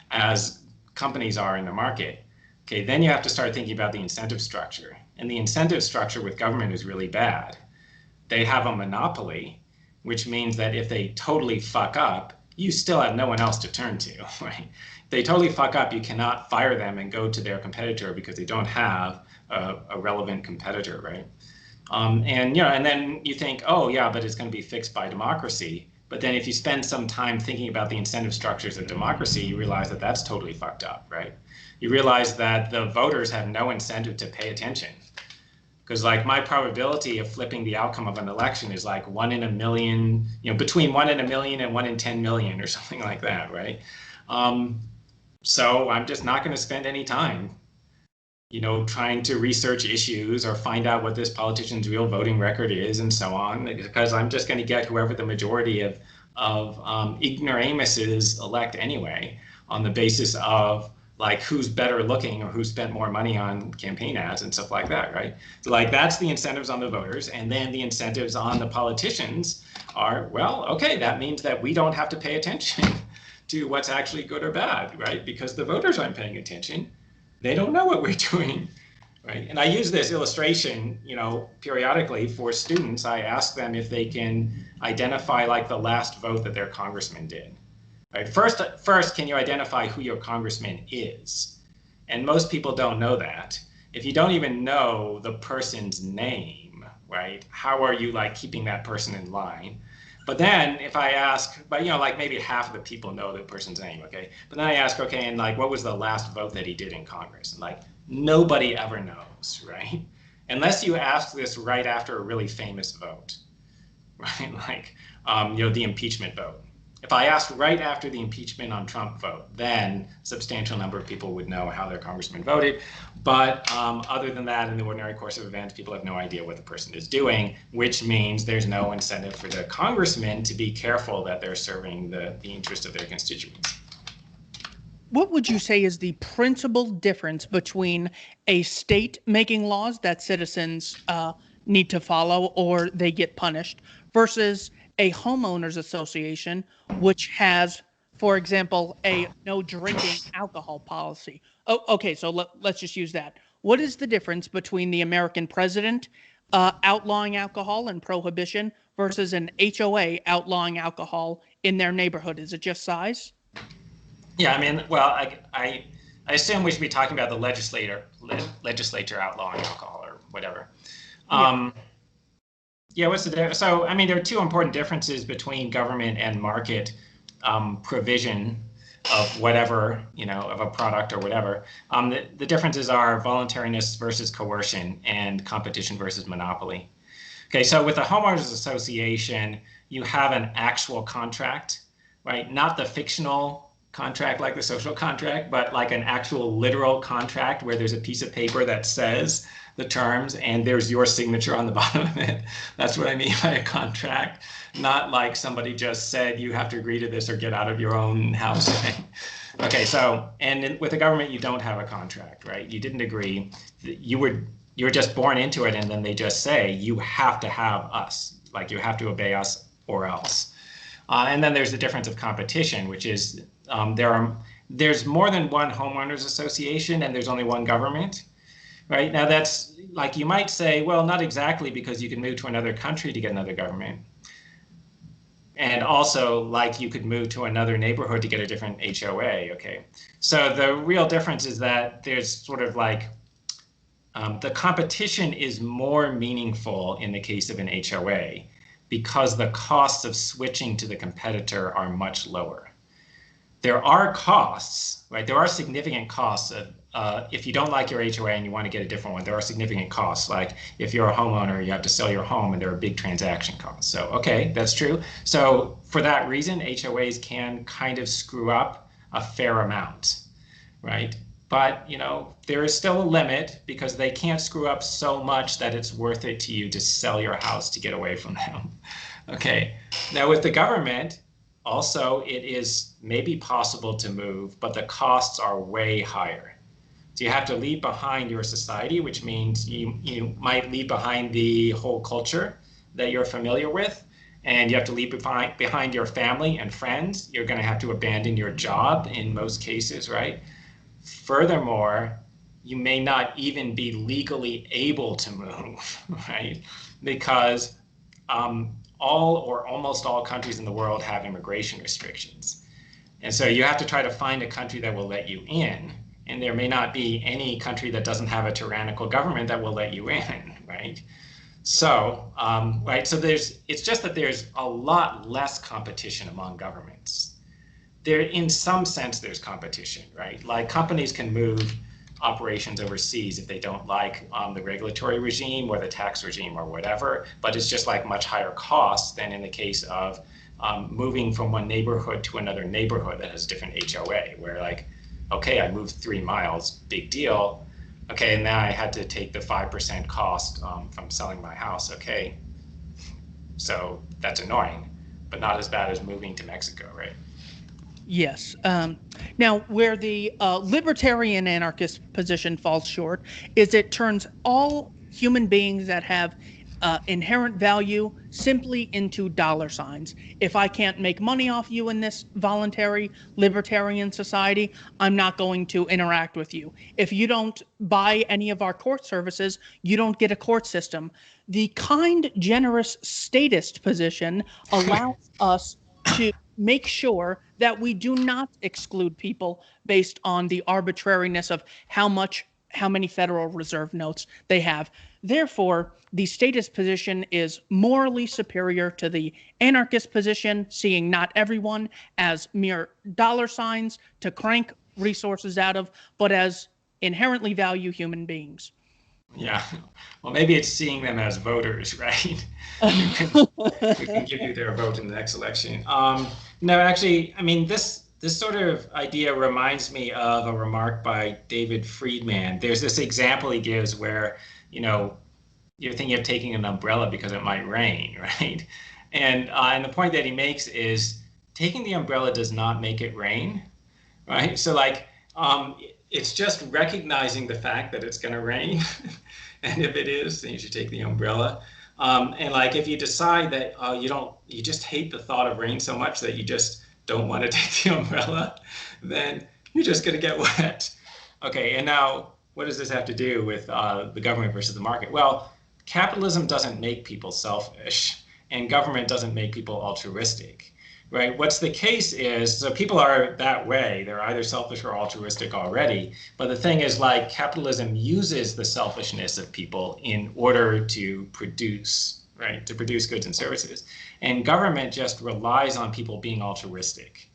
as companies are in the market, okay, then you have to start thinking about the incentive structure. And the incentive structure with government is really bad. They have a monopoly, which means that if they totally fuck up, you still have no one else to turn to, right? If they totally fuck up, you cannot fire them and go to their competitor because they don't have a relevant competitor, right? And then you think, oh yeah, but it's going to be fixed by democracy. But then if you spend some time thinking about the incentive structures of democracy, you realize that that's totally fucked up, right? You realize that the voters have no incentive to pay attention. Because like my probability of flipping the outcome of an election is like 1 in a million, between 1 in a million and 1 in 10 million or something like that, right? So I'm just not going to spend any time trying to research issues or find out what this politician's real voting record is and so on, because I'm just going to get whoever the majority of ignoramuses elect anyway, on the basis of like who's better looking or who spent more money on campaign ads and stuff like that, right? So like that's the incentives on the voters, and then the incentives on the politicians are, well, okay, that means that we don't have to pay attention to what's actually good or bad, right? Because the voters aren't paying attention. They don't know what we're doing, right? And I use this illustration, periodically for students. I ask them if they can identify like the last vote that their congressman did. Right? First, can you identify who your congressman is? And most people don't know that. If you don't even know the person's name, right? How are you like keeping that person in line? But then if I ask, but like maybe half of the people know the person's name, okay? But then I ask, okay, and like what was the last vote that he did in Congress? And like nobody ever knows, right? Unless you ask this right after a really famous vote, right? Like the impeachment vote. If I asked right after the impeachment on Trump vote, then a substantial number of people would know how their congressman voted. But other than that, in the ordinary course of events, people have no idea what the person is doing, which means there's no incentive for the congressman to be careful that they're serving the interest of their constituents. What would you say is the principal difference between a state making laws that citizens need to follow or they get punished versus a homeowners association which has For example, a no drinking alcohol policy. Oh, okay, so let's just use that. What is the difference between the American president outlawing alcohol and prohibition versus an HOA outlawing alcohol in their neighborhood? Is it just size? Yeah, I mean, well, I assume we should be talking about the legislature outlawing alcohol or whatever. Yeah. Um, yeah, what's the difference? So, I mean, there are two important differences between government and market provision of whatever, of a product or whatever. The differences are voluntariness versus coercion and competition versus monopoly. Okay, so with the homeowners association, you have an actual contract, right? Not the fictional contract like the social contract, but like an actual literal contract where there's a piece of paper that says the terms and there's your signature on the bottom of it. That's what I mean by a contract, not like somebody just said you have to agree to this or get out of your own house. Okay, so with the government, you don't have a contract, right? You didn't agree. You were just born into it, and then they just say you have to have us, like you have to obey us or else. And then there's the difference of competition, which is there's more than one homeowners association, and there's only one government. Right now, that's like you might say, well, not exactly, because you can move to another country to get another government. And also, like you could move to another neighborhood to get a different HOA. Okay. So the real difference is that there's sort of like the competition is more meaningful in the case of an HOA because the costs of switching to the competitor are much lower. There are costs, right? There are significant costs of if you don't like your HOA and you want to get a different one, there are significant costs. Like if you're a homeowner, you have to sell your home and there are big transaction costs. So, okay, that's true. So for that reason, HOAs can kind of screw up a fair amount, right? But, there is still a limit because they can't screw up so much that it's worth it to you to sell your house to get away from them. Okay. Now with the government, also, it is maybe possible to move, but the costs are way higher. So you have to leave behind your society, which means you might leave behind the whole culture that you're familiar with, and you have to leave behind your family and friends. You're going to have to abandon your job in most cases, right? Furthermore, you may not even be legally able to move, right? Because all or almost all countries in the world have immigration restrictions. And so you have to try to find a country that will let you in. And there may not be any country that doesn't have a tyrannical government that will let you in, right? So, right, so it's just that there's a lot less competition among governments. In some sense, there's competition, right? Like companies can move operations overseas if they don't like the regulatory regime or the tax regime or whatever, but it's just like much higher costs than in the case of moving from one neighborhood to another neighborhood that has different HOA, where like, okay, I moved 3 miles, big deal. Okay, and now I had to take the 5% cost from selling my house. Okay, so that's annoying, but not as bad as moving to Mexico, right? Yes. Now, where the libertarian anarchist position falls short is it turns all human beings that have inherent value simply into dollar signs. If I can't make money off you in this voluntary libertarian society, I'm not going to interact with you. If you don't buy any of our court services, you don't get a court system. The kind, generous statist position allows us to make sure that we do not exclude people based on the arbitrariness of how many Federal Reserve notes they have. Therefore, the statist position is morally superior to the anarchist position, seeing not everyone as mere dollar signs to crank resources out of, but as inherently value human beings. Yeah. Well, maybe it's seeing them as voters, right? who can give you their vote in the next election. No, actually, I mean, this sort of idea reminds me of a remark by David Friedman. There's this example he gives where, you're thinking of taking an umbrella because it might rain, right? And the point that he makes is taking the umbrella does not make it rain, right? So like, it's just recognizing the fact that it's going to rain. And if it is, then you should take the umbrella. And like, if you decide that you just hate the thought of rain so much that you just don't want to take the umbrella, then you're just going to get wet. Okay, and now what does this have to do with the government versus the market? Well, capitalism doesn't make people selfish, and government doesn't make people altruistic, right? What's the case is, so people are that way. They're either selfish or altruistic already. But the thing is, like, capitalism uses the selfishness of people in order to produce, right? To produce goods and services. And government just relies on people being altruistic.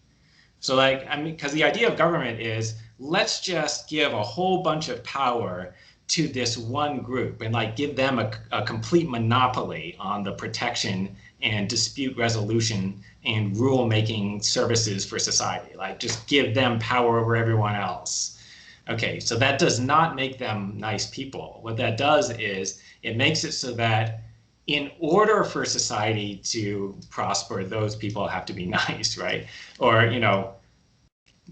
So, like, I mean, because the idea of government is, let's just give a whole bunch of power to this one group and like give them a complete monopoly on the protection and dispute resolution and rule making services for society. Like, just give them power over everyone else. Okay, so that does not make them nice people. What that does is it makes it so that in order for society to prosper, those people have to be nice, right? Or,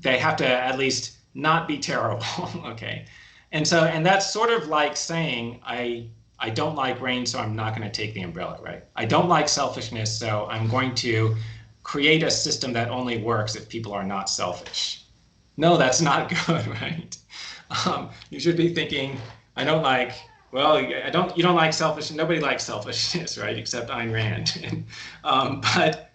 they have to at least not be terrible. Okay. And that's sort of like saying, I don't like rain, so I'm not going to take the umbrella, right? I don't like selfishness, so I'm going to create a system that only works if people are not selfish. No, that's not good, right? You should be thinking, I don't like, well, you don't like selfish, nobody likes selfishness, right? Except Ayn Rand. But,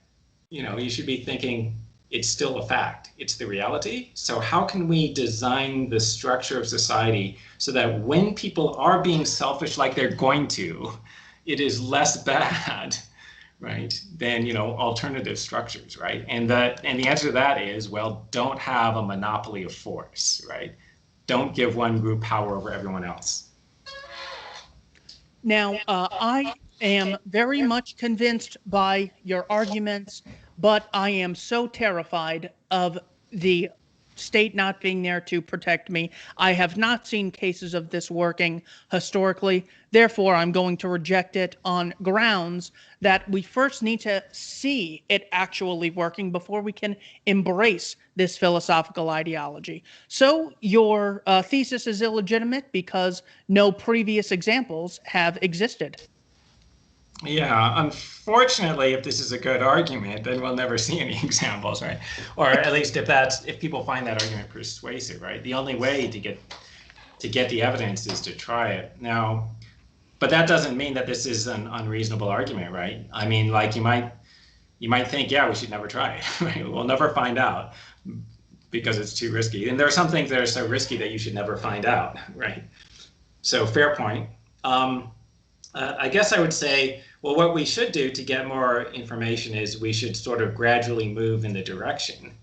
you should be thinking, it's still a fact. It's the reality. So how can we design the structure of society so that when people are being selfish like they're going to, it is less bad, right, than, alternative structures, right? And the answer to that is, well, don't have a monopoly of force, right? Don't give one group power over everyone else. Now, I am very much convinced by your arguments, but I am so terrified of the state not being there to protect me. I have not seen cases of this working historically. Therefore, I'm going to reject it on grounds that we first need to see it actually working before we can embrace this philosophical ideology. So your thesis is illegitimate because no previous examples have existed. Yeah, unfortunately, if this is a good argument, then we'll never see any examples, right? Or at least if people find that argument persuasive, right? The only way to get the evidence is to try it. Now, but that doesn't mean that this is an unreasonable argument, right? I mean, like, you might think, yeah, we should never try it, right? We'll never find out because it's too risky. And there are some things that are so risky that you should never find out, right? So fair point. I guess I would say, well, what we should do to get more information is we should sort of gradually move in the direction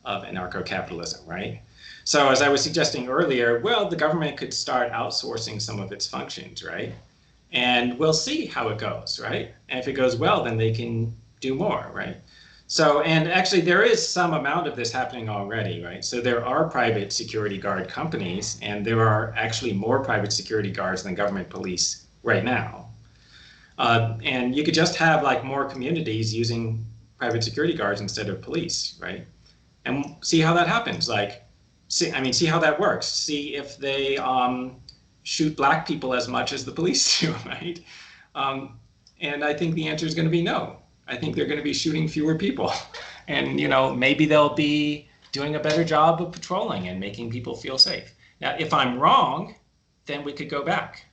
of anarcho-capitalism, right? So as I was suggesting earlier, well, the government could start outsourcing some of its functions, right? And we'll see how it goes, right? And if it goes well, then they can do more, right? So, and actually there is some amount of this happening already, right? So there are private security guard companies, and there are actually more private security guards than government police right now. And you could just have like more communities using private security guards instead of police, right? And see how that happens. Like, see how that works. See if they shoot black people as much as the police do, right? And I think the answer is going to be no. I think they're going to be shooting fewer people. And, maybe they'll be doing a better job of patrolling and making people feel safe. Now, if I'm wrong, then we could go back,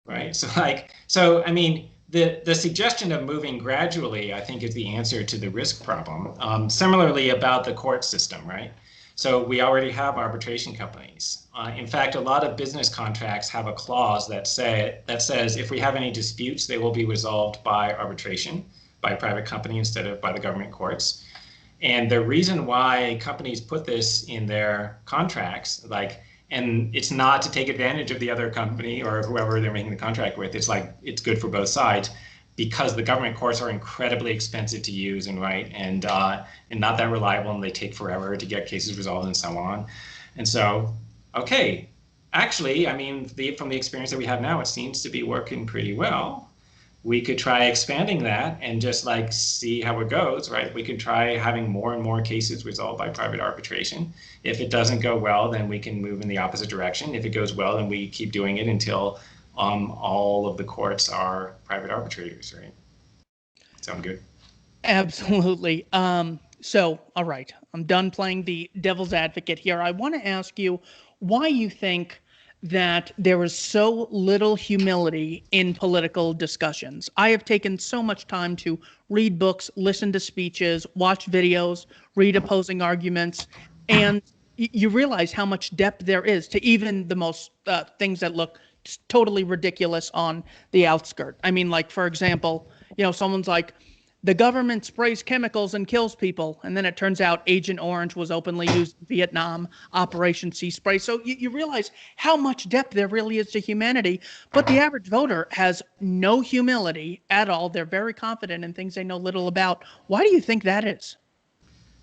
right? So I mean, the suggestion of moving gradually, I think, is the answer to the risk problem. Similarly about the court system, right? So we already have arbitration companies. In fact, a lot of business contracts have a clause that says if we have any disputes, they will be resolved by arbitration, by a private company instead of by the government courts. And the reason why companies put this in their contracts, and it's not to take advantage of the other company or whoever they're making the contract with. It's good for both sides, because the government courts are incredibly expensive to use and write, and not that reliable, and they take forever to get cases resolved and so on. And so, okay, actually, I mean, from the experience that we have now, it seems to be working pretty well. We could try expanding that and just see how it goes, right? We could try having more and more cases resolved by private arbitration. If it doesn't go well, then we can move in the opposite direction. If it goes well, then we keep doing it until all of the courts are private arbitrators, right? Sound good? Absolutely. So, all right, I'm done playing the devil's advocate here. I want to ask you why you think that there is so little humility in political discussions. I have taken so much time to read books, listen to speeches, watch videos, read opposing arguments, and you realize how much depth there is to even the most things that look totally ridiculous on the outskirt. I mean, like, for example, someone's like, the government sprays chemicals and kills people. And then it turns out Agent Orange was openly used in Vietnam, Operation Sea Spray. So you realize how much depth there really is to humanity. But the average voter has no humility at all. They're very confident in things they know little about. Why do you think that is?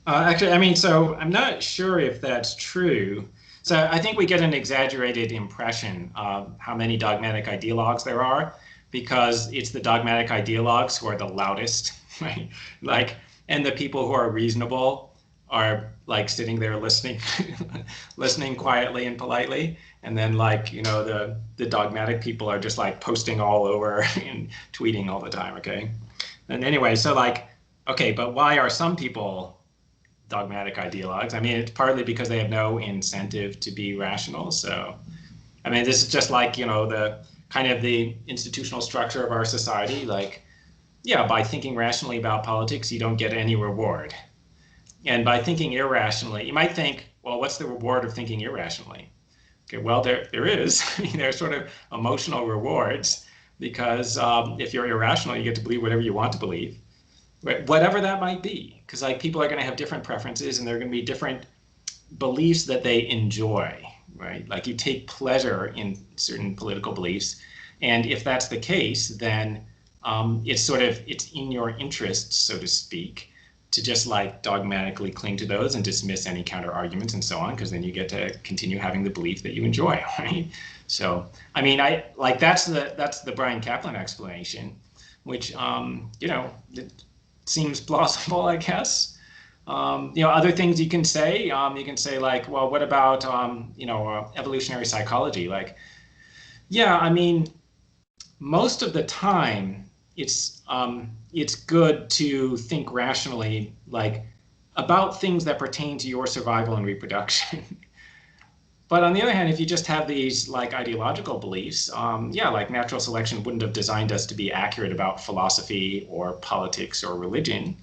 Actually, I mean, so I'm not sure if that's true. So I think we get an exaggerated impression of how many dogmatic ideologues there are because it's the dogmatic ideologues who are the loudest, right? Like, and the people who are reasonable are like sitting there listening, listening quietly and politely. And then like, the dogmatic people are just like posting all over and tweeting all the time, okay? And anyway, so like, okay, but why are some people dogmatic ideologues? I mean, it's partly because they have no incentive to be rational. So, I mean, this is just like, the kind of the institutional structure of our society. Like, yeah, by thinking rationally about politics, you don't get any reward. And by thinking irrationally, you might think, well, what's the reward of thinking irrationally? Okay, well, there is. There's sort of emotional rewards because if you're irrational, you get to believe whatever you want to believe, right? Whatever that might be, because like people are going to have different preferences and there are going to be different beliefs that they enjoy, right? Like you take pleasure in certain political beliefs, and if that's the case, then it's in your interests, so to speak, to just like dogmatically cling to those and dismiss any counter arguments and so on, because then you get to continue having the belief that you enjoy, right? So, I mean, I like that's the Brian Kaplan explanation, which it seems plausible, I guess. Other things you can say like, well, what about evolutionary psychology? Like, yeah, I mean, most of the time, it's good to think rationally, like about things that pertain to your survival and reproduction. But on the other hand, if you just have these like ideological beliefs, yeah, like natural selection wouldn't have designed us to be accurate about philosophy or politics or religion,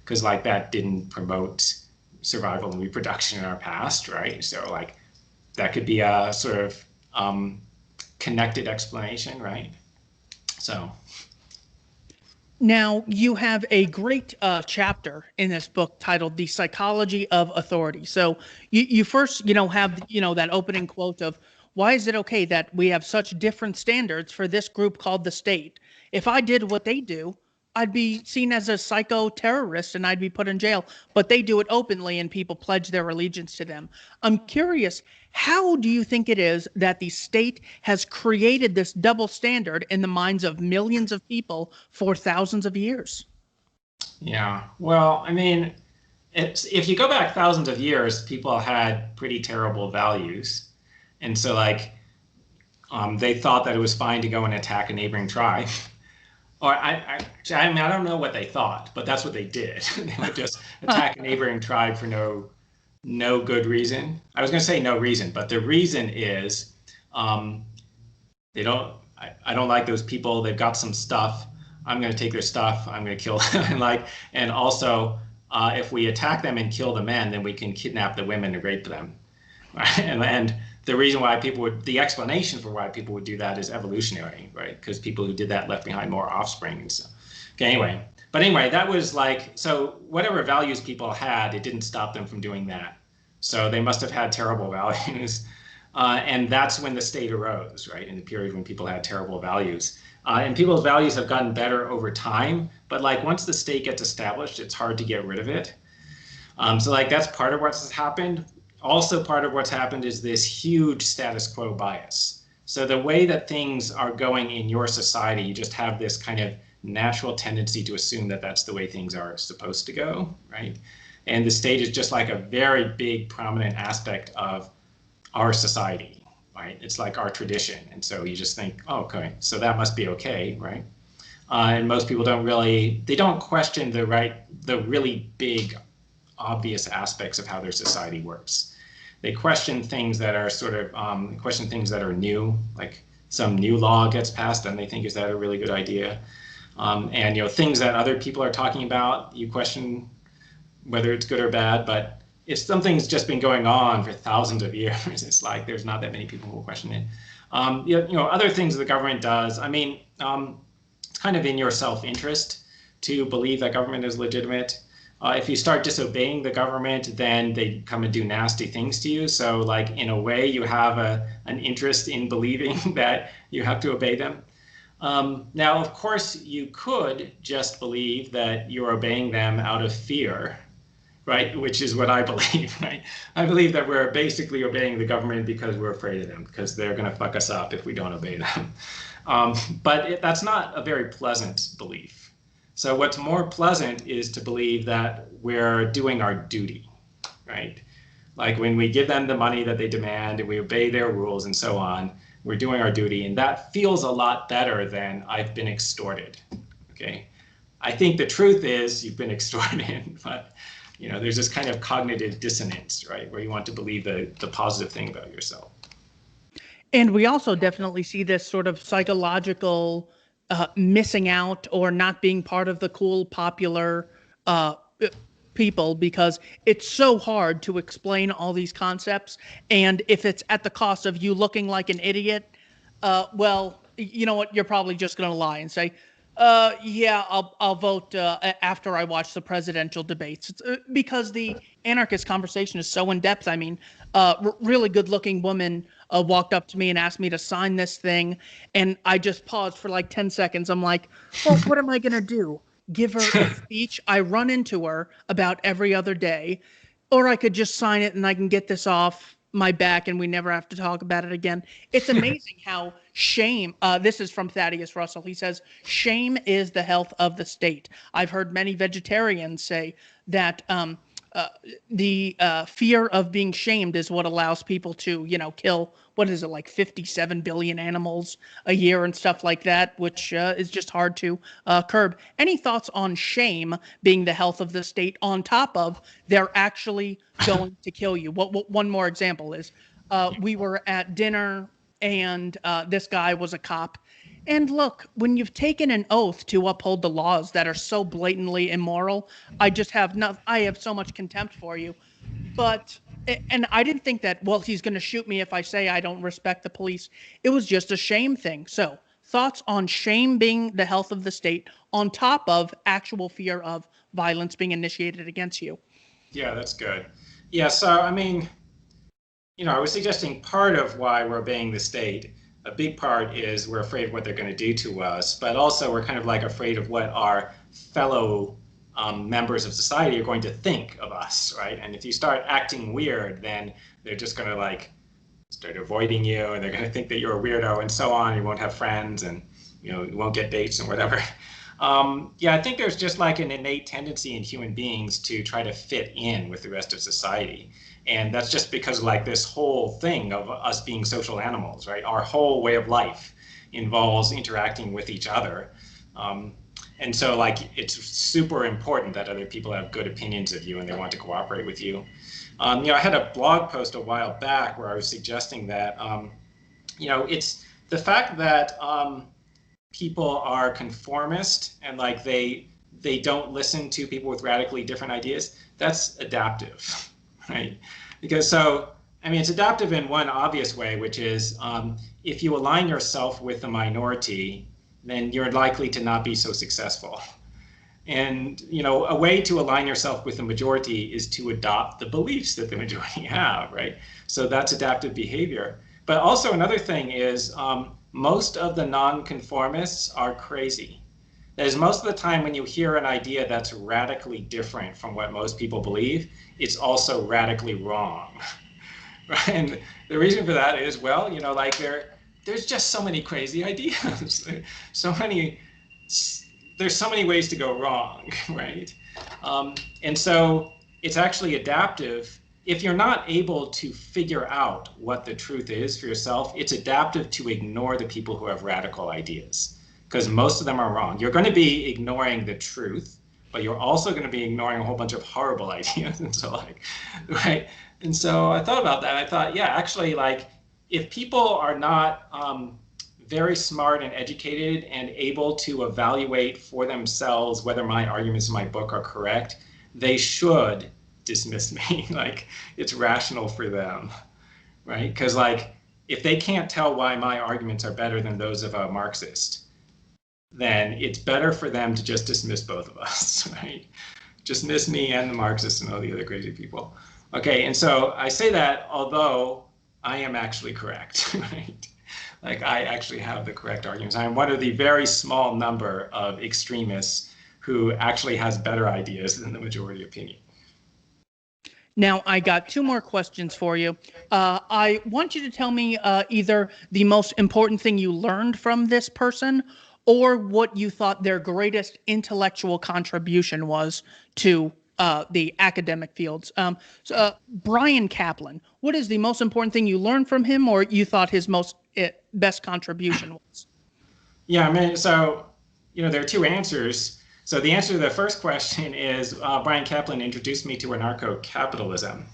because like that didn't promote survival and reproduction in our past, right? So like that could be a sort of connected explanation, right? So Now, you have a great chapter in this book titled The Psychology of Authority. So you first, have, that opening quote of, why is it okay that we have such different standards for this group called the state? If I did what they do, I'd be seen as a psycho terrorist and I'd be put in jail. But they do it openly and people pledge their allegiance to them. I'm curious, how do you think it is that the state has created this double standard in the minds of millions of people for thousands of years? yeah, well, I mean, if you go back thousands of years, people had pretty terrible values, and so like they thought that it was fine to go and attack a neighboring tribe. Or I mean, I don't know what they thought, but that's what they did. They would just attack a neighboring tribe for no good reason. I was going to say no reason, but the reason is um, they don't. I don't like those people. They've got some stuff. I'm going to take their stuff. I'm going to kill them. And also, if we attack them and kill the men, then we can kidnap the women and rape them. Right? And the reason why the explanation for why people would do that is evolutionary, right? Because people who did that left behind more offspring and so. Okay, anyway, that was like, so whatever values people had, it didn't stop them from doing that. So they must have had terrible values. And that's when the state arose, right? In the period when people had terrible values. And people's values have gotten better over time. But like once the state gets established, it's hard to get rid of it. So like that's part of what's happened. Also part of what's happened is this huge status quo bias. So the way that things are going in your society, you just have this kind of natural tendency to assume that that's the way things are supposed to go, right? And the state is just like a very big prominent aspect of our society, right? It's like our tradition. And so you just think, oh, okay, so that must be okay, right? And most people they don't question the really big obvious aspects of how their society works. They question things that are sort of question things that are new, like some new law gets passed and they think, is that a really good idea? And things that other people are talking about, you question whether it's good or bad. But if something's just been going on for thousands of years, it's like there's not that many people who will question it. Other things the government does. I mean, it's kind of in your self-interest to believe that government is legitimate. If you start disobeying the government, then they come and do nasty things to you. So, like, in a way, you have an interest in believing that you have to obey them. Now, of course, you could just believe that you're obeying them out of fear, right? Which is what I believe, right? I believe that we're basically obeying the government because we're afraid of them, because they're going to fuck us up if we don't obey them. But that's not a very pleasant belief. So what's more pleasant is to believe that we're doing our duty, right? Like when we give them the money that they demand and we obey their rules and so on, we're doing our duty. And that feels a lot better than I've been extorted, okay? I think the truth is you've been extorted, but there's this kind of cognitive dissonance, right? Where you want to believe the positive thing about yourself. And we also definitely see this sort of psychological missing out or not being part of the cool, popular uh, people, because it's so hard to explain all these concepts. And if it's at the cost of you looking like an idiot, well, you know what? You're probably just going to lie and say, yeah, I'll vote after I watch the presidential debates. Because the anarchist conversation is so in depth. I mean, really good looking woman walked up to me and asked me to sign this thing, and I just paused for like 10 seconds. I'm like, well, what am I gonna do? Give her a speech? I run into her about every other day, or I could just sign it and I can get this off my back and we never have to talk about it again. It's amazing how shame, this is from Thaddeus Russell. He says, shame is the health of the state. I've heard many vegetarians say that uh, the fear of being shamed is what allows people to, kill, what is it, like 57 billion animals a year and stuff like that, which is just hard to curb. Any thoughts on shame being the health of the state on top of they're actually going to kill you? What one more example is we were at dinner and this guy was a cop. And look, when you've taken an oath to uphold the laws that are so blatantly immoral, I have so much contempt for you. But and I didn't think that, well, he's going to shoot me if I say I don't respect the police. It was just a shame thing. So, thoughts on shame being the health of the state on top of actual fear of violence being initiated against you? Yeah, that's good. Yeah, so I mean, I was suggesting part of why we're obeying the state. A big part is we're afraid of what they're going to do to us, but also we're kind of like afraid of what our fellow members of society are going to think of us, right? And if you start acting weird, then they're just going to like start avoiding you, and they're going to think that you're a weirdo, and so on. You won't have friends, and you won't get dates and whatever. Yeah, I think there's just like an innate tendency in human beings to try to fit in with the rest of society. And that's just because like this whole thing of us being social animals, right? Our whole way of life involves interacting with each other. And so like it's super important that other people have good opinions of you and they want to cooperate with you. I had a blog post a while back where I was suggesting that, it's the fact that people are conformist and like they don't listen to people with radically different ideas. That's adaptive, right? Because I mean, it's adaptive in one obvious way, which is if you align yourself with the minority, then you're likely to not be so successful. And a way to align yourself with the majority is to adopt the beliefs that the majority have, right? So that's adaptive behavior. But also another thing is most of the nonconformists are crazy. That is, most of the time when you hear an idea that's radically different from what most people believe, it's also radically wrong. Right? And the reason for that is, well, like there's just so many crazy ideas. There's so many ways to go wrong, right? And so it's actually adaptive. If you're not able to figure out what the truth is for yourself, it's adaptive to ignore the people who have radical ideas, because most of them are wrong. You're going to be ignoring the truth, but you're also going to be ignoring a whole bunch of horrible ideas. And so like, right. And so I thought about that. I thought, yeah, actually, like if people are not very smart and educated and able to evaluate for themselves whether my arguments in my book are correct, they should dismiss me. Like it's rational for them, right? Because like if they can't tell why my arguments are better than those of a Marxist, then it's better for them to just dismiss both of us, right? Dismiss me and the Marxists and all the other crazy people. Okay, and so I say that although I am actually correct, right? Like I actually have the correct arguments. I'm one of the very small number of extremists who actually has better ideas than the majority opinion. Now, I got two more questions for you. I want you to tell me either the most important thing you learned from this person or what you thought their greatest intellectual contribution was to the academic fields. Brian Kaplan, what is the most important thing you learned from him or you thought his best contribution was? Yeah, I mean, so, there are two answers. So the answer to the first question is Brian Kaplan introduced me to anarcho-capitalism.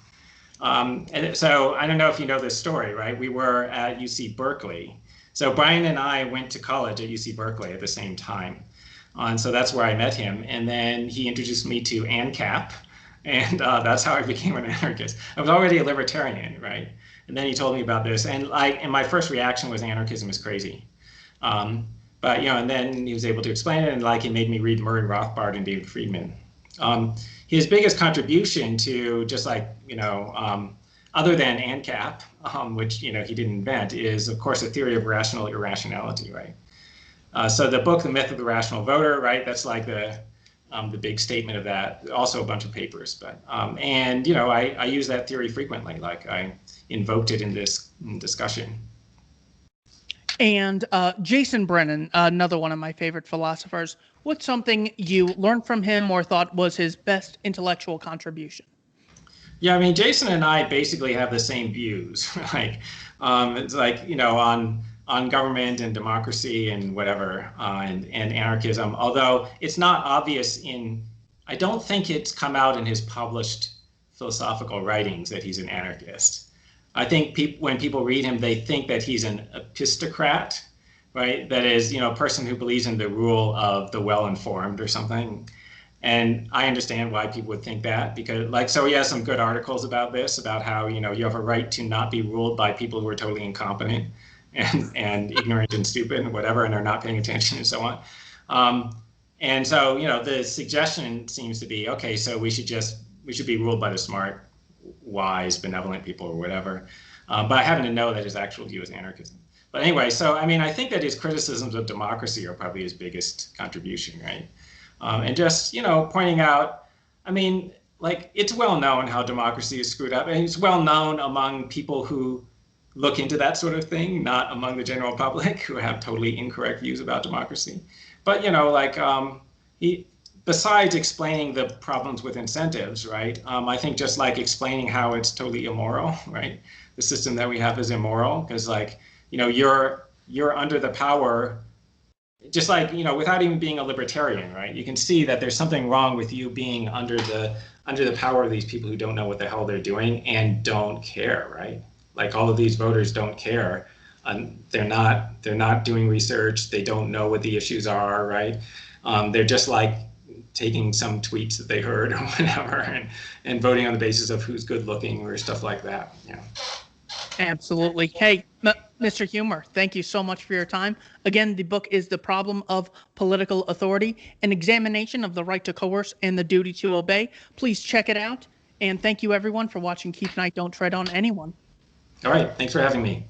And so I don't know if you know this story, right? We were at UC Berkeley. So Brian and I went to college at UC Berkeley at the same time. And so that's where I met him. And then he introduced me to ANCAP. And that's how I became an anarchist. I was already a libertarian, right? And then he told me about this. And my first reaction was anarchism is crazy. But and then he was able to explain it, and he made me read Murray Rothbard and David Friedman. His biggest contribution to just other than ANCAP, which he didn't invent, is of course a theory of rational irrationality, right? So the book, The Myth of the Rational Voter, right? That's like the big statement of that. Also a bunch of papers, but I use that theory frequently. Like I invoked it in this discussion. And Jason Brennan, another one of my favorite philosophers, what's something you learned from him or thought was his best intellectual contribution? Yeah, I mean, Jason and I basically have the same views, it's like, on government and democracy and whatever, and anarchism, although it's not obvious I don't think it's come out in his published philosophical writings that he's an anarchist. I think when people read him, they think that he's an epistocrat, right? That is, a person who believes in the rule of the well-informed or something. And I understand why people would think that because, so he has some good articles about this, about how, you have a right to not be ruled by people who are totally incompetent and ignorant and stupid and whatever, and are not paying attention and so on. And so, the suggestion seems to be, okay, so we should be ruled by the smart, wise, benevolent people or whatever. But I happen to know that his actual view is anarchism. But anyway, so I mean, I think that his criticisms of democracy are probably his biggest contribution, right? And just, pointing out, I mean, it's well known how democracy is screwed up. And it's well known among people who look into that sort of thing, not among the general public who have totally incorrect views about democracy. But, besides explaining the problems with incentives, right? I think just explaining how it's totally immoral, right? The system that we have is immoral because you're under the power, just without even being a libertarian, right? You can see that there's something wrong with you being under the power of these people who don't know what the hell they're doing and don't care, right? Like all of these voters don't care. They're not doing research. They don't know what the issues are, right? They're just taking some tweets that they heard or whatever and voting on the basis of who's good looking or stuff like that. Yeah. Absolutely. Hey, Mr. Huemer, thank you so much for your time. Again, the book is The Problem of Political Authority, an examination of the right to coerce and the duty to obey. Please check it out. And thank you, everyone, for watching Keep Night, Don't Tread on Anyone. All right. Thanks for having me.